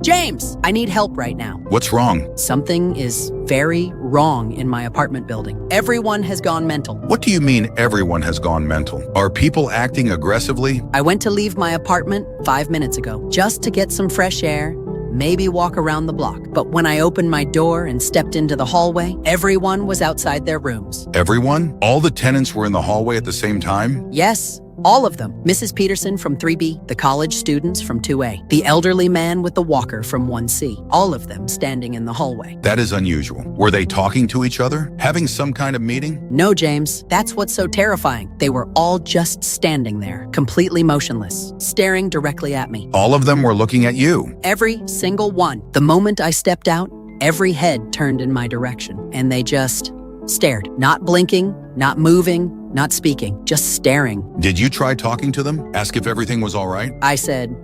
James, I need help right now. What's wrong? Something is very wrong in my apartment building. Everyone has gone mental. What do you mean everyone has gone mental? Are people acting aggressively? I went to leave my apartment 5 minutes ago, just to get some fresh air, maybe walk around the block. But when I opened my door and stepped into the hallway, everyone was outside their rooms. Everyone? All the tenants were in the hallway at the same time? Yes, all of them. Mrs. Peterson from 3B, the college students from 2A, the elderly man with the walker from 1C, all of them standing in the hallway. That is unusual. Were they talking to each other? Having some kind of meeting? No, James. That's what's so terrifying. They were all just standing there, completely motionless, staring directly at me. All of them were looking at you. Every single one. The moment I stepped out, every head turned in my direction, and they just stared, not blinking, not moving, not speaking, just staring. Did you try talking to them? Ask if everything was all right? I said,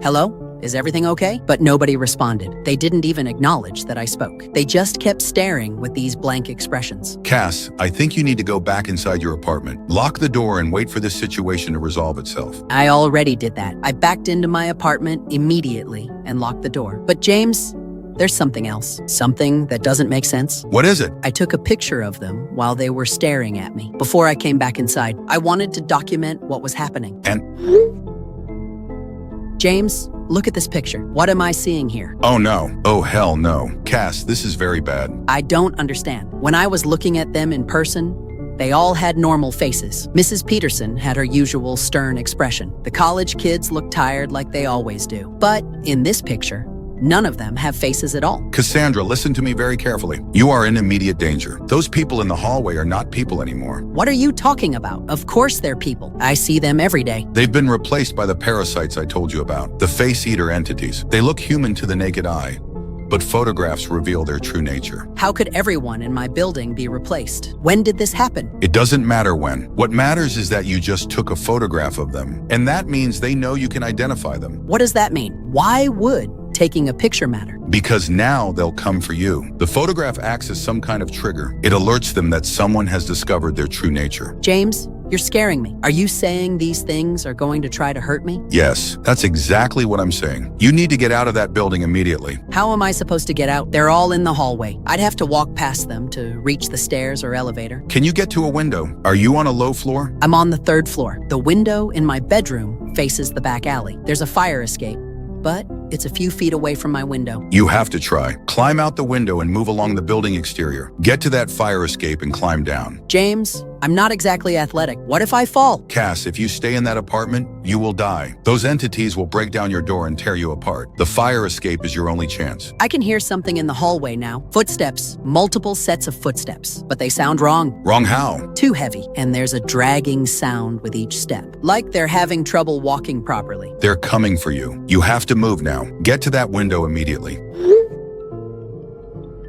"Hello? Is everything okay?" But nobody responded. They didn't even acknowledge that I spoke. They just kept staring with these blank expressions. Cass, I think you need to go back inside your apartment. Lock the door and wait for this situation to resolve itself. I already did that. I backed into my apartment immediately and locked the door. But James, there's something else. Something that doesn't make sense. What is it? I took a picture of them while they were staring at me. Before I came back inside, I wanted to document what was happening. And? James, look at this picture. What am I seeing here? Oh no. Oh hell no. Cass, this is very bad. I don't understand. When I was looking at them in person, they all had normal faces. Mrs. Peterson had her usual stern expression. The college kids looked tired like they always do. But in this picture, none of them have faces at all. Cassandra, listen to me very carefully. You are in immediate danger. Those people in the hallway are not people anymore. What are you talking about? Of course they're people. I see them every day. They've been replaced by the parasites I told you about, the face-eater entities. They look human to the naked eye, but photographs reveal their true nature. How could everyone in my building be replaced? When did this happen? It doesn't matter when. What matters is that you just took a photograph of them, and that means they know you can identify them. What does that mean? Why would taking a picture matter? Because now they'll come for you. The photograph acts as some kind of trigger. It alerts them that someone has discovered their true nature. James, you're scaring me. Are you saying these things are going to try to hurt me? Yes, that's exactly what I'm saying. You need to get out of that building immediately. How am I supposed to get out? They're all in the hallway. I'd have to walk past them to reach the stairs or elevator. Can you get to a window? Are you on a low floor? I'm on the 3rd floor. The window in my bedroom faces the back alley. There's a fire escape, but it's a few feet away from my window. You have to try. Climb out the window and move along the building exterior. Get to that fire escape and climb down. James, I'm not exactly athletic. What if I fall? Cass, if you stay in that apartment, you will die. Those entities will break down your door and tear you apart. The fire escape is your only chance. I can hear something in the hallway now. Footsteps, multiple sets of footsteps, but they sound wrong. Wrong how? Too heavy, and there's a dragging sound with each step, like they're having trouble walking properly. They're coming for you. You have to move now. Get to that window immediately.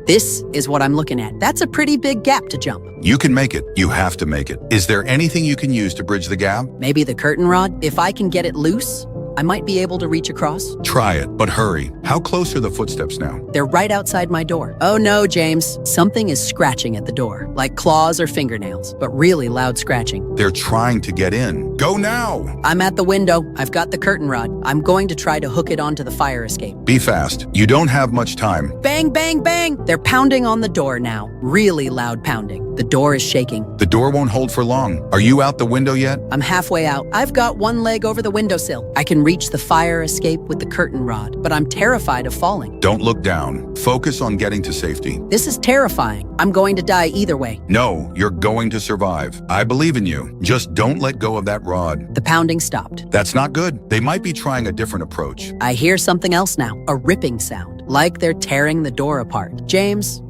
This is what I'm looking at. That's a pretty big gap to jump. You can make it. You have to make it. Is there anything you can use to bridge the gap? Maybe the curtain rod? If I can get it loose, I might be able to reach across. Try it, but hurry. How close are the footsteps now? They're right outside my door. Oh no, James. Something is scratching at the door, like claws or fingernails, but really loud scratching. They're trying to get in. Go now! I'm at the window. I've got the curtain rod. I'm going to try to hook it onto the fire escape. Be fast. You don't have much time. Bang, bang, bang! They're pounding on the door now. Really loud pounding. The door is shaking. The door won't hold for long. Are you out the window yet? I'm halfway out. I've got one leg over the windowsill. I can reach the fire escape with the curtain rod, but I'm terrified of falling. Don't look down. Focus on getting to safety. This is terrifying. I'm going to die either way. No, you're going to survive. I believe in you. Just don't let go of that rod. The pounding stopped. That's not good. They might be trying a different approach. I hear something else now, a ripping sound, like they're tearing the door apart. James,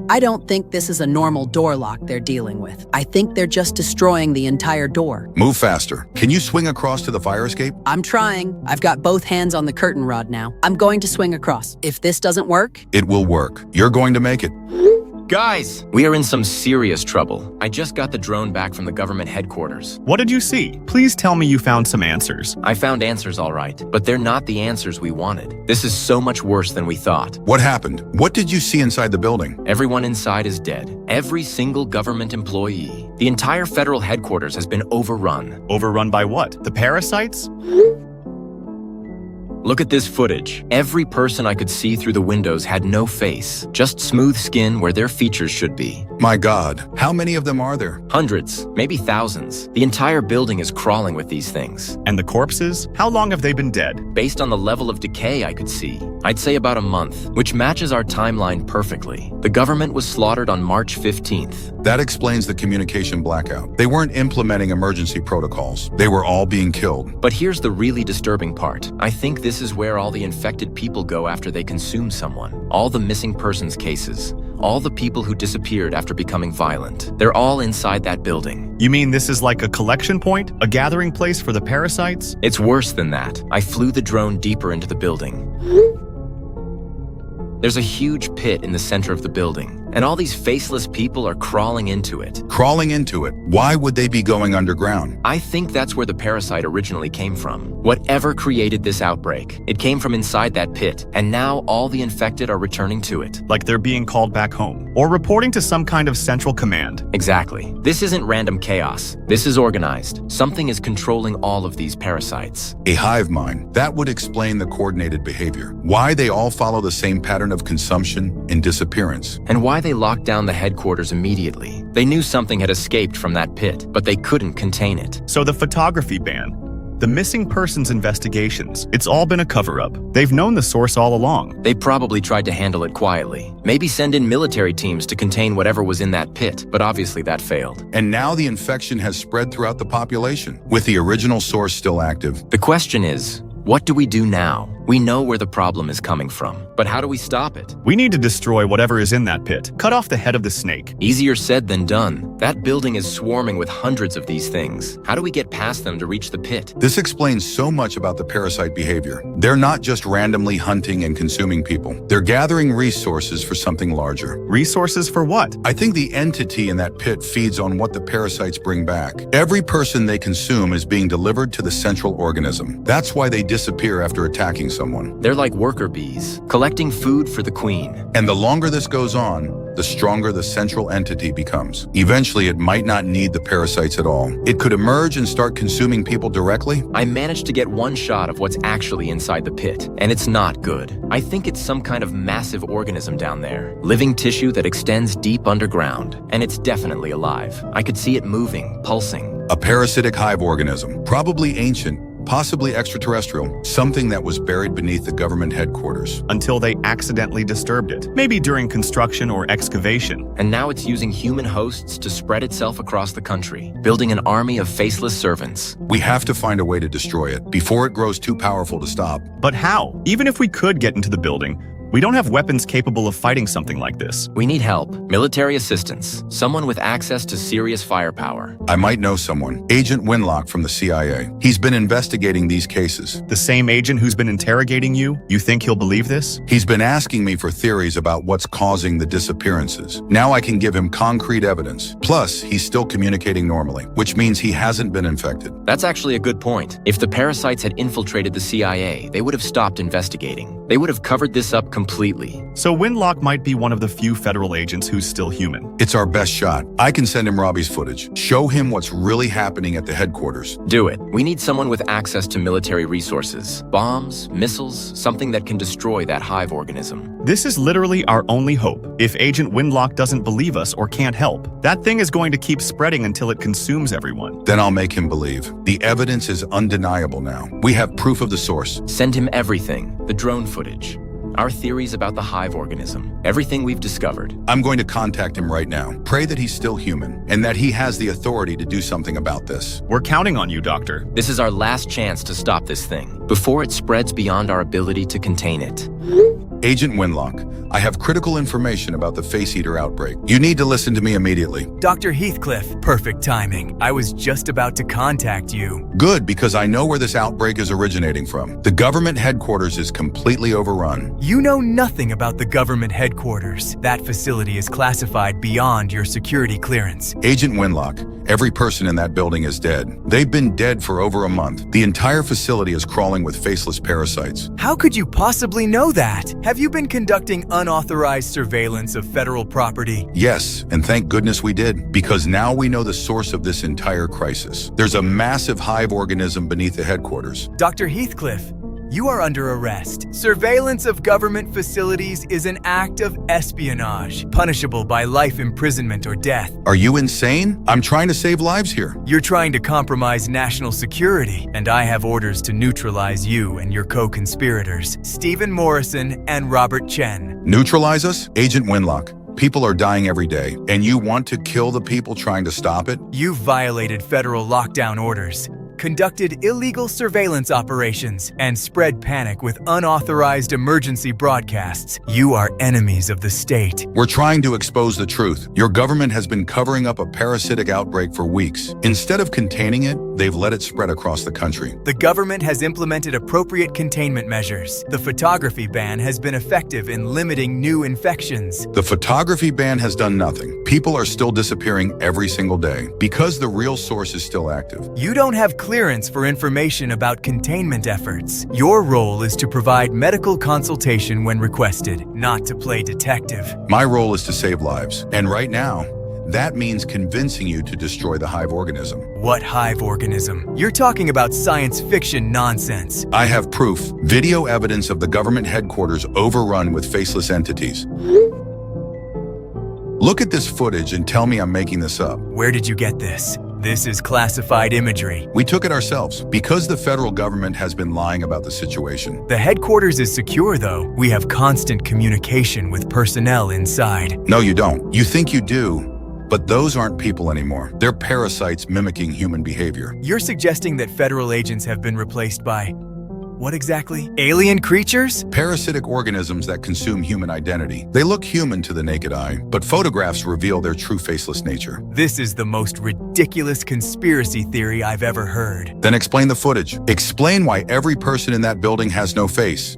I don't think this is a normal door lock they're dealing with. I think they're just destroying the entire door. Move faster. Can you swing across to the fire escape? I'm trying. I've got both hands on the curtain rod now. I'm going to swing across. If this doesn't work, It will work. You're going to make it. Guys, we are in some serious trouble. I just got the drone back from the government headquarters. What did you see? Please tell me you found some answers. I found answers all right, but they're not the answers we wanted. This is so much worse than we thought. What happened? What did you see inside the building? Everyone inside is dead. Every single government employee. The entire federal headquarters has been overrun. Overrun by what? The parasites? Look at this footage. Every person I could see through the windows had no face, just smooth skin where their features should be. My God, how many of them are there? Hundreds, maybe thousands. The entire building is crawling with these things. And the corpses? How long have they been dead? Based on the level of decay I could see, I'd say about a month, which matches our timeline perfectly. The government was slaughtered on March 15th. That explains the communication blackout. They weren't implementing emergency protocols. They were all being killed. But here's the really disturbing part. I think this is where all the infected people go after they consume someone. All the missing persons cases. All the people who disappeared after becoming violent. They're all inside that building. You mean this is like a collection point? A gathering place for the parasites? It's worse than that. I flew the drone deeper into the building. There's a huge pit in the center of the building, and all these faceless people are crawling into it. Crawling into it? Why would they be going underground? I think that's where the parasite originally came from. Whatever created this outbreak, it came from inside that pit, and now all the infected are returning to it. Like they're being called back home, or reporting to some kind of central command. Exactly. This isn't random chaos. This is organized. Something is controlling all of these parasites. A hive mind. That would explain the coordinated behavior. Why they all follow the same pattern of consumption and disappearance. And why they locked down the headquarters immediately. They knew something had escaped from that pit, but they couldn't contain it. So the photography ban, the missing persons investigations, it's all been a cover-up. They've known the source all along. They probably tried to handle it quietly. Maybe send in military teams to contain whatever was in that pit, but obviously that failed. And now the infection has spread throughout the population, with the original source still active. The question is, what do we do now? We know where the problem is coming from, but how do we stop it? We need to destroy whatever is in that pit. Cut off the head of the snake. Easier said than done. That building is swarming with hundreds of these things. How do we get past them to reach the pit? This explains so much about the parasite behavior. They're not just randomly hunting and consuming people. They're gathering resources for something larger. Resources for what? I think the entity in that pit feeds on what the parasites bring back. Every person they consume is being delivered to the central organism. That's why they disappear after attacking someone. They're like worker bees, collecting food for the queen. And the longer this goes on, the stronger the central entity becomes. Eventually, it might not need the parasites at all. It could emerge and start consuming people directly. I managed to get one shot of what's actually inside the pit, and it's not good. I think it's some kind of massive organism down there, living tissue that extends deep underground, and it's definitely alive. I could see it moving, pulsing. A parasitic hive organism, probably ancient, possibly extraterrestrial, something that was buried beneath the government headquarters. Until they accidentally disturbed it, maybe during construction or excavation. And now it's using human hosts to spread itself across the country, building an army of faceless servants. We have to find a way to destroy it before it grows too powerful to stop. But how? Even if we could get into the building, we don't have weapons capable of fighting something like this. We need help, military assistance, someone with access to serious firepower. I might know someone. Agent Winlock from the CIA. He's been investigating these cases. The same agent who's been interrogating you? You think he'll believe this? He's been asking me for theories about what's causing the disappearances. Now I can give him concrete evidence. Plus, he's still communicating normally, which means he hasn't been infected. That's actually a good point. If the parasites had infiltrated the CIA, they would have stopped investigating. They would have covered this up completely. So Winlock might be one of the few federal agents who's still human. It's our best shot. I can send him Robbie's footage. Show him what's really happening at the headquarters. Do it. We need someone with access to military resources. Bombs, missiles, something that can destroy that hive organism. This is literally our only hope. If Agent Winlock doesn't believe us or can't help, that thing is going to keep spreading until it consumes everyone. Then I'll make him believe. The evidence is undeniable now. We have proof of the source. Send him everything. The drone footage. Our theories about the hive organism. Everything we've discovered. I'm going to contact him right now. Pray that he's still human and that he has the authority to do something about this. We're counting on you, Doctor. This is our last chance to stop this thing before it spreads beyond our ability to contain it. Agent Winlock, I have critical information about the face eater outbreak. You need to listen to me immediately. Dr. Heathcliffe, perfect timing. I was just about to contact you. Good, because I know where this outbreak is originating from. The government headquarters is completely overrun. You know nothing about the government headquarters. That facility is classified beyond your security clearance. Agent Winlock, every person in that building is dead. They've been dead for over a month. The entire facility is crawling with faceless parasites. How could you possibly know that? Have you been conducting unauthorized surveillance of federal property? Yes, and thank goodness we did, because now we know the source of this entire crisis. There's a massive hive organism beneath the headquarters. Dr. Heathcliffe, you are under arrest. Surveillance of government facilities is an act of espionage, punishable by life imprisonment or death. Are you insane? I'm trying to save lives here. You're trying to compromise national security, and I have orders to neutralize you and your co-conspirators, Stephen Morrison and Robert Chen. Neutralize us? Agent Winlock, people are dying every day, and you want to kill the people trying to stop it? You've violated federal lockdown orders, conducted illegal surveillance operations, and spread panic with unauthorized emergency broadcasts. You are enemies of the state. We're trying to expose the truth. Your government has been covering up a parasitic outbreak for weeks. Instead of containing it, they've let it spread across the country. The government has implemented appropriate containment measures. The photography ban has been effective in limiting new infections. The photography ban has done nothing. People are still disappearing every single day because the real source is still active. You don't have clearance for information about containment efforts. Your role is to provide medical consultation when requested, not to play detective. My role is to save lives, and right now, that means convincing you to destroy the hive organism. What hive organism? You're talking about science fiction nonsense. I have proof, video evidence of the government headquarters overrun with faceless entities. Look at this footage and tell me I'm making this up. Where did you get this? This is classified imagery. We took it ourselves because the federal government has been lying about the situation. The headquarters is secure, though. We have constant communication with personnel inside. No, you don't. You think you do, but those aren't people anymore. They're parasites mimicking human behavior. You're suggesting that federal agents have been replaced by What exactly? Alien creatures? Parasitic organisms that consume human identity. They look human to the naked eye, but photographs reveal their true faceless nature. This is the most ridiculous conspiracy theory I've ever heard. Then explain the footage. Explain why every person in that building has no face.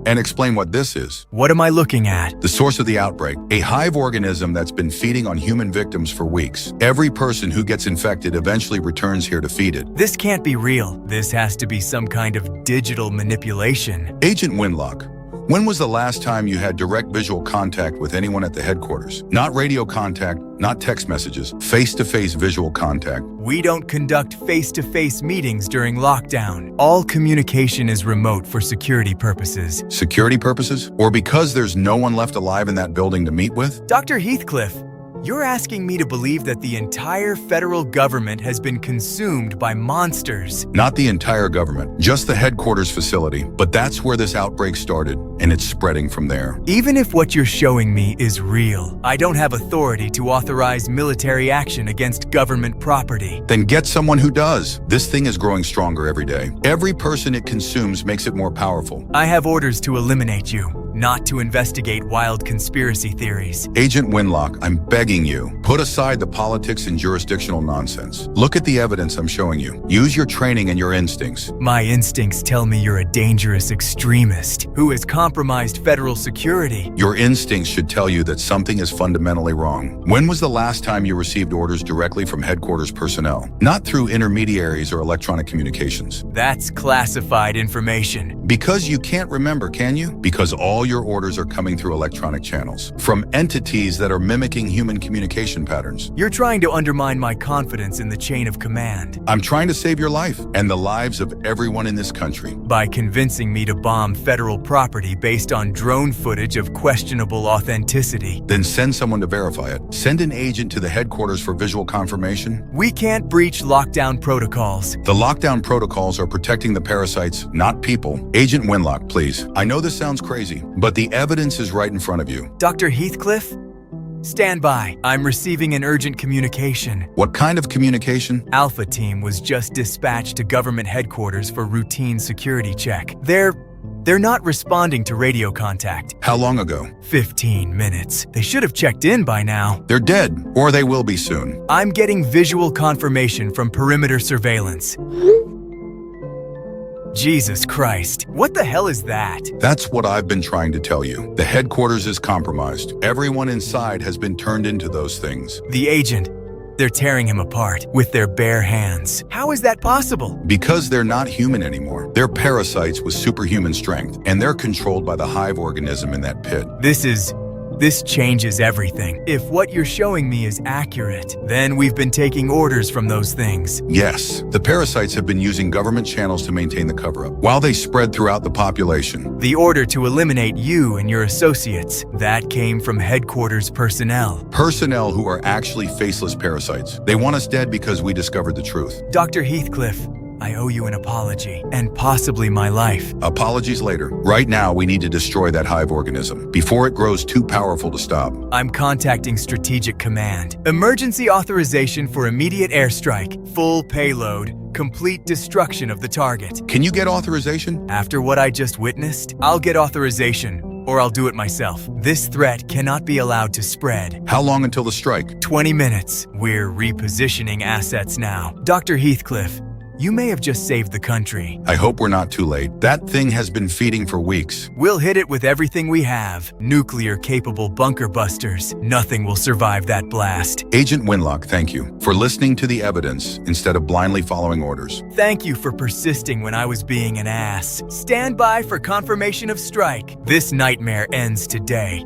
And explain what this is. What am I looking at? The source of the outbreak, a hive organism that's been feeding on human victims for weeks. Every person who gets infected eventually returns here to feed it. This can't be real. This has to be some kind of digital manipulation. Agent Winlock, when was the last time you had direct visual contact with anyone at the headquarters? Not radio contact, not text messages, face-to-face visual contact. We don't conduct face-to-face meetings during lockdown. All communication is remote for security purposes. Security purposes? Or because there's no one left alive in that building to meet with? Dr. Heathcliffe, you're asking me to believe that the entire federal government has been consumed by monsters. Not the entire government, just the headquarters facility. But that's where this outbreak started, and it's spreading from there. Even if what you're showing me is real, I don't have authority to authorize military action against government property. Then get someone who does. This thing is growing stronger every day. Every person it consumes makes it more powerful. I have orders to eliminate you, not to investigate wild conspiracy theories. Agent Winlock, I'm begging you, put aside the politics and jurisdictional nonsense. Look at the evidence I'm showing you. Use your training and your instincts. My instincts tell me you're a dangerous extremist who has compromised federal security. Your instincts should tell you that something is fundamentally wrong. When was the last time you received orders directly from headquarters personnel? Not through intermediaries or electronic communications. That's classified information. Because you can't remember, can you? Because all your orders are coming through electronic channels, from entities that are mimicking human communication patterns. You're trying to undermine my confidence in the chain of command. I'm trying to save your life and the lives of everyone in this country. By convincing me to bomb federal property based on drone footage of questionable authenticity. Then send someone to verify it. Send an agent to the headquarters for visual confirmation. We can't breach lockdown protocols. The lockdown protocols are protecting the parasites, not people. Agent Winlock, please. I know this sounds crazy, but the evidence is right in front of you. Dr. Heathcliffe? Stand by. I'm receiving an urgent communication. What kind of communication? Alpha Team was just dispatched to government headquarters for routine security check. They're not responding to radio contact. How long ago? 15 minutes. They should have checked in by now. They're dead, or they will be soon. I'm getting visual confirmation from perimeter surveillance. Jesus Christ, what the hell is that? That's what I've been trying to tell you. The headquarters is compromised. Everyone inside has been turned into those things. The agent, they're tearing him apart with their bare hands. How is that possible? Because they're not human anymore. They're parasites with superhuman strength, and they're controlled by the hive organism in that pit. This changes everything. If what you're showing me is accurate, then we've been taking orders from those things. Yes, the parasites have been using government channels to maintain the cover-up, while they spread throughout the population. The order to eliminate you and your associates, that came from headquarters personnel. Personnel who are actually faceless parasites. They want us dead because we discovered the truth. Dr. Heathcliffe, I owe you an apology, and possibly my life. Apologies later. Right now, we need to destroy that hive organism before it grows too powerful to stop. I'm contacting Strategic Command. Emergency authorization for immediate airstrike, full payload, complete destruction of the target. Can you get authorization? After what I just witnessed, I'll get authorization, or I'll do it myself. This threat cannot be allowed to spread. How long until the strike? 20 minutes. We're repositioning assets now. Dr. Heathcliffe, you may have just saved the country. I hope we're not too late. That thing has been feeding for weeks. We'll hit it with everything we have. Nuclear-capable bunker busters. Nothing will survive that blast. Agent Winlock, thank you for listening to the evidence instead of blindly following orders. Thank you for persisting when I was being an ass. Stand by for confirmation of strike. This nightmare ends today.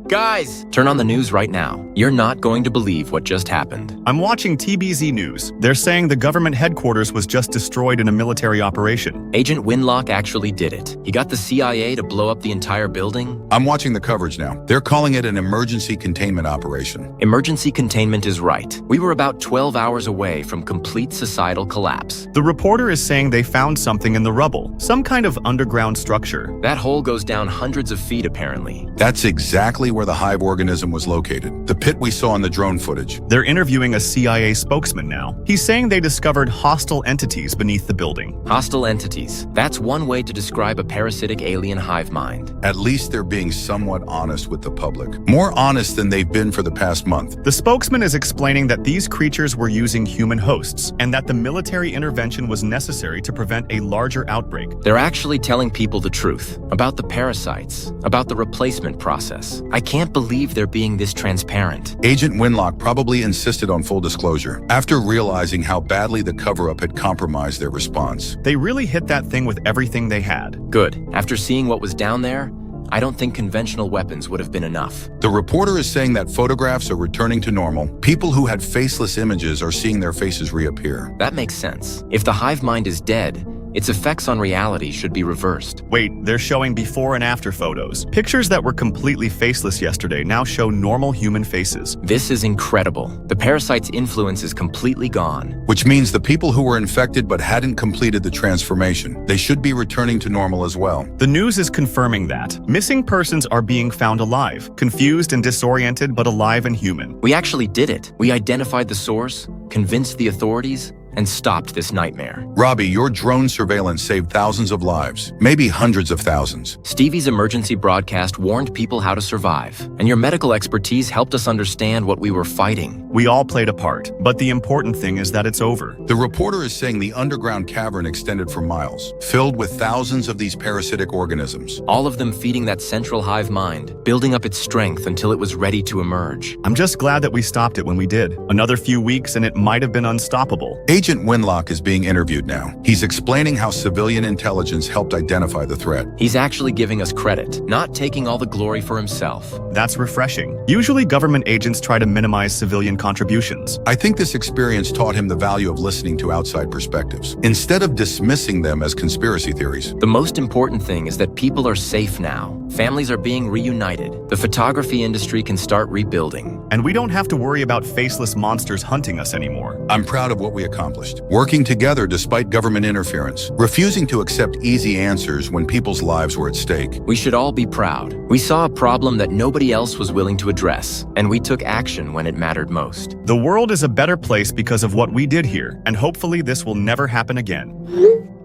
Guys, turn on the news right now. You're not going to believe what just happened. I'm watching TBZ News. They're saying the government headquarters was just destroyed in a military operation. Agent Winlock actually did it. He got the CIA to blow up the entire building. I'm watching the coverage now. They're calling it an emergency containment operation. Emergency containment is right. We were about 12 hours away from complete societal collapse. The reporter is saying they found something in the rubble, some kind of underground structure. That hole goes down hundreds of feet, apparently. That's exactly where where the hive organism was located, the pit we saw in the drone footage. They're interviewing a CIA spokesman now. He's saying they discovered hostile entities beneath the building. Hostile entities. That's one way to describe a parasitic alien hive mind. At least they're being somewhat honest with the public. More honest than they've been for the past month. The spokesman is explaining that these creatures were using human hosts and that the military intervention was necessary to prevent a larger outbreak. They're actually telling people the truth about the parasites, about the replacement process. I can't believe they're being this transparent. Agent Winlock probably insisted on full disclosure after realizing how badly the cover-up had compromised their response. They really hit that thing with everything they had. Good. After seeing what was down there, I don't think conventional weapons would have been enough. The reporter is saying that photographs are returning to normal. People who had faceless images are seeing their faces reappear. That makes sense. If the hive mind is dead, its effects on reality should be reversed. Wait, they're showing before and after photos. Pictures that were completely faceless yesterday now show normal human faces. This is incredible. The parasite's influence is completely gone. Which means the people who were infected but hadn't completed the transformation, they should be returning to normal as well. The news is confirming that. Missing persons are being found alive, confused and disoriented, but alive and human. We actually did it. We identified the source, convinced the authorities, and stopped this nightmare. Robbie, your drone surveillance saved thousands of lives, maybe hundreds of thousands. Stevie's emergency broadcast warned people how to survive, and your medical expertise helped us understand what we were fighting. We all played a part, but the important thing is that it's over. The reporter is saying the underground cavern extended for miles, filled with thousands of these parasitic organisms. All of them feeding that central hive mind, building up its strength until it was ready to emerge. I'm just glad that we stopped it when we did. Another few weeks and it might have been unstoppable. Agent Winlock is being interviewed now. He's explaining how civilian intelligence helped identify the threat. He's actually giving us credit, not taking all the glory for himself. That's refreshing. Usually government agents try to minimize civilian contributions. I think this experience taught him the value of listening to outside perspectives, instead of dismissing them as conspiracy theories. The most important thing is that people are safe now. Families are being reunited. The photography industry can start rebuilding. And we don't have to worry about faceless monsters hunting us anymore. I'm proud of what we accomplished. Working together despite government interference, refusing to accept easy answers when people's lives were at stake. We should all be proud. We saw a problem that nobody else was willing to address, and we took action when it mattered most. The world is a better place because of what we did here, and hopefully this will never happen again.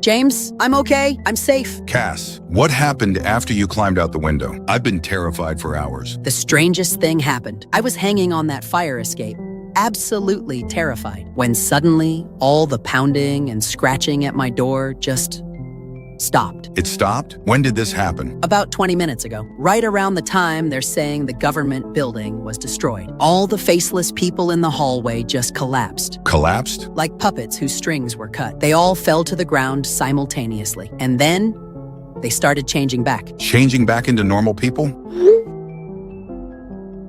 James, I'm okay. I'm safe. Cass, what happened after you climbed out the window? I've been terrified for hours. The strangest thing happened. I was hanging on that fire escape, absolutely terrified, when suddenly all the pounding and scratching at my door just stopped. It stopped? When did this happen? About 20 minutes ago, right around the time they're saying the government building was destroyed. All the faceless people in the hallway just collapsed. Collapsed? Like puppets whose strings were cut. They all fell to the ground simultaneously. And then they started changing back. Changing back into normal people?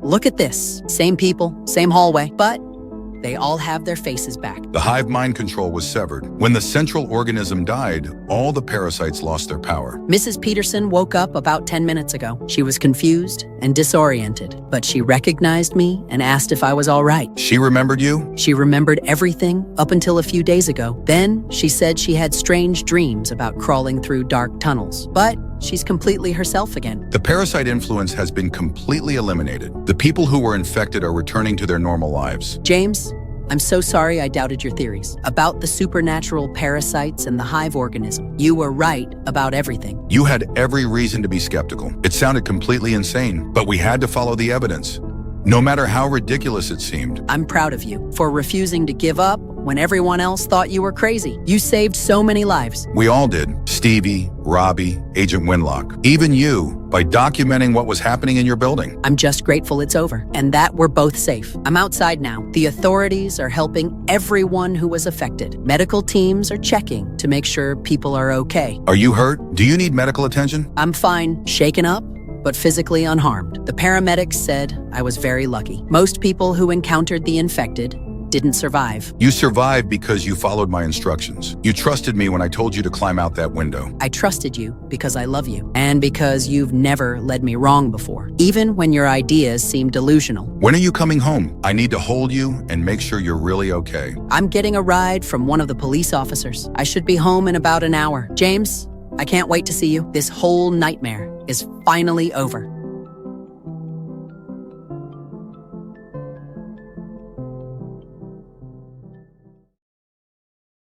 Look at this. Same people, same hallway, but they all have their faces back. The hive mind control was severed. When the central organism died, all the parasites lost their power. Mrs. Peterson woke up about 10 minutes ago. She was confused and disoriented, but she recognized me and asked if I was all right. She remembered you? She remembered everything up until a few days ago. Then she said she had strange dreams about crawling through dark tunnels, but she's completely herself again. The parasite influence has been completely eliminated. The people who were infected are returning to their normal lives. James, I'm so sorry I doubted your theories about the supernatural parasites and the hive organism. You were right about everything. You had every reason to be skeptical. It sounded completely insane, but we had to follow the evidence, no matter how ridiculous it seemed. I'm proud of you for refusing to give up when everyone else thought you were crazy. You saved so many lives. We all did. Stevie, Robbie, Agent Winlock. Even you, by documenting what was happening in your building. I'm just grateful it's over and that we're both safe. I'm outside now. The authorities are helping everyone who was affected. Medical teams are checking to make sure people are okay. Are you hurt? Do you need medical attention? I'm fine, shaken up, but physically unharmed. The paramedics said I was very lucky. Most people who encountered the infected didn't survive. You survived because you followed my instructions. You trusted me when I told you to climb out that window. I trusted you because I love you and because you've never led me wrong before, even when your ideas seem delusional. When are you coming home? I need to hold you and make sure you're really okay. I'm getting a ride from one of the police officers. I should be home in about an hour. James, I can't wait to see you. This whole nightmare is finally over.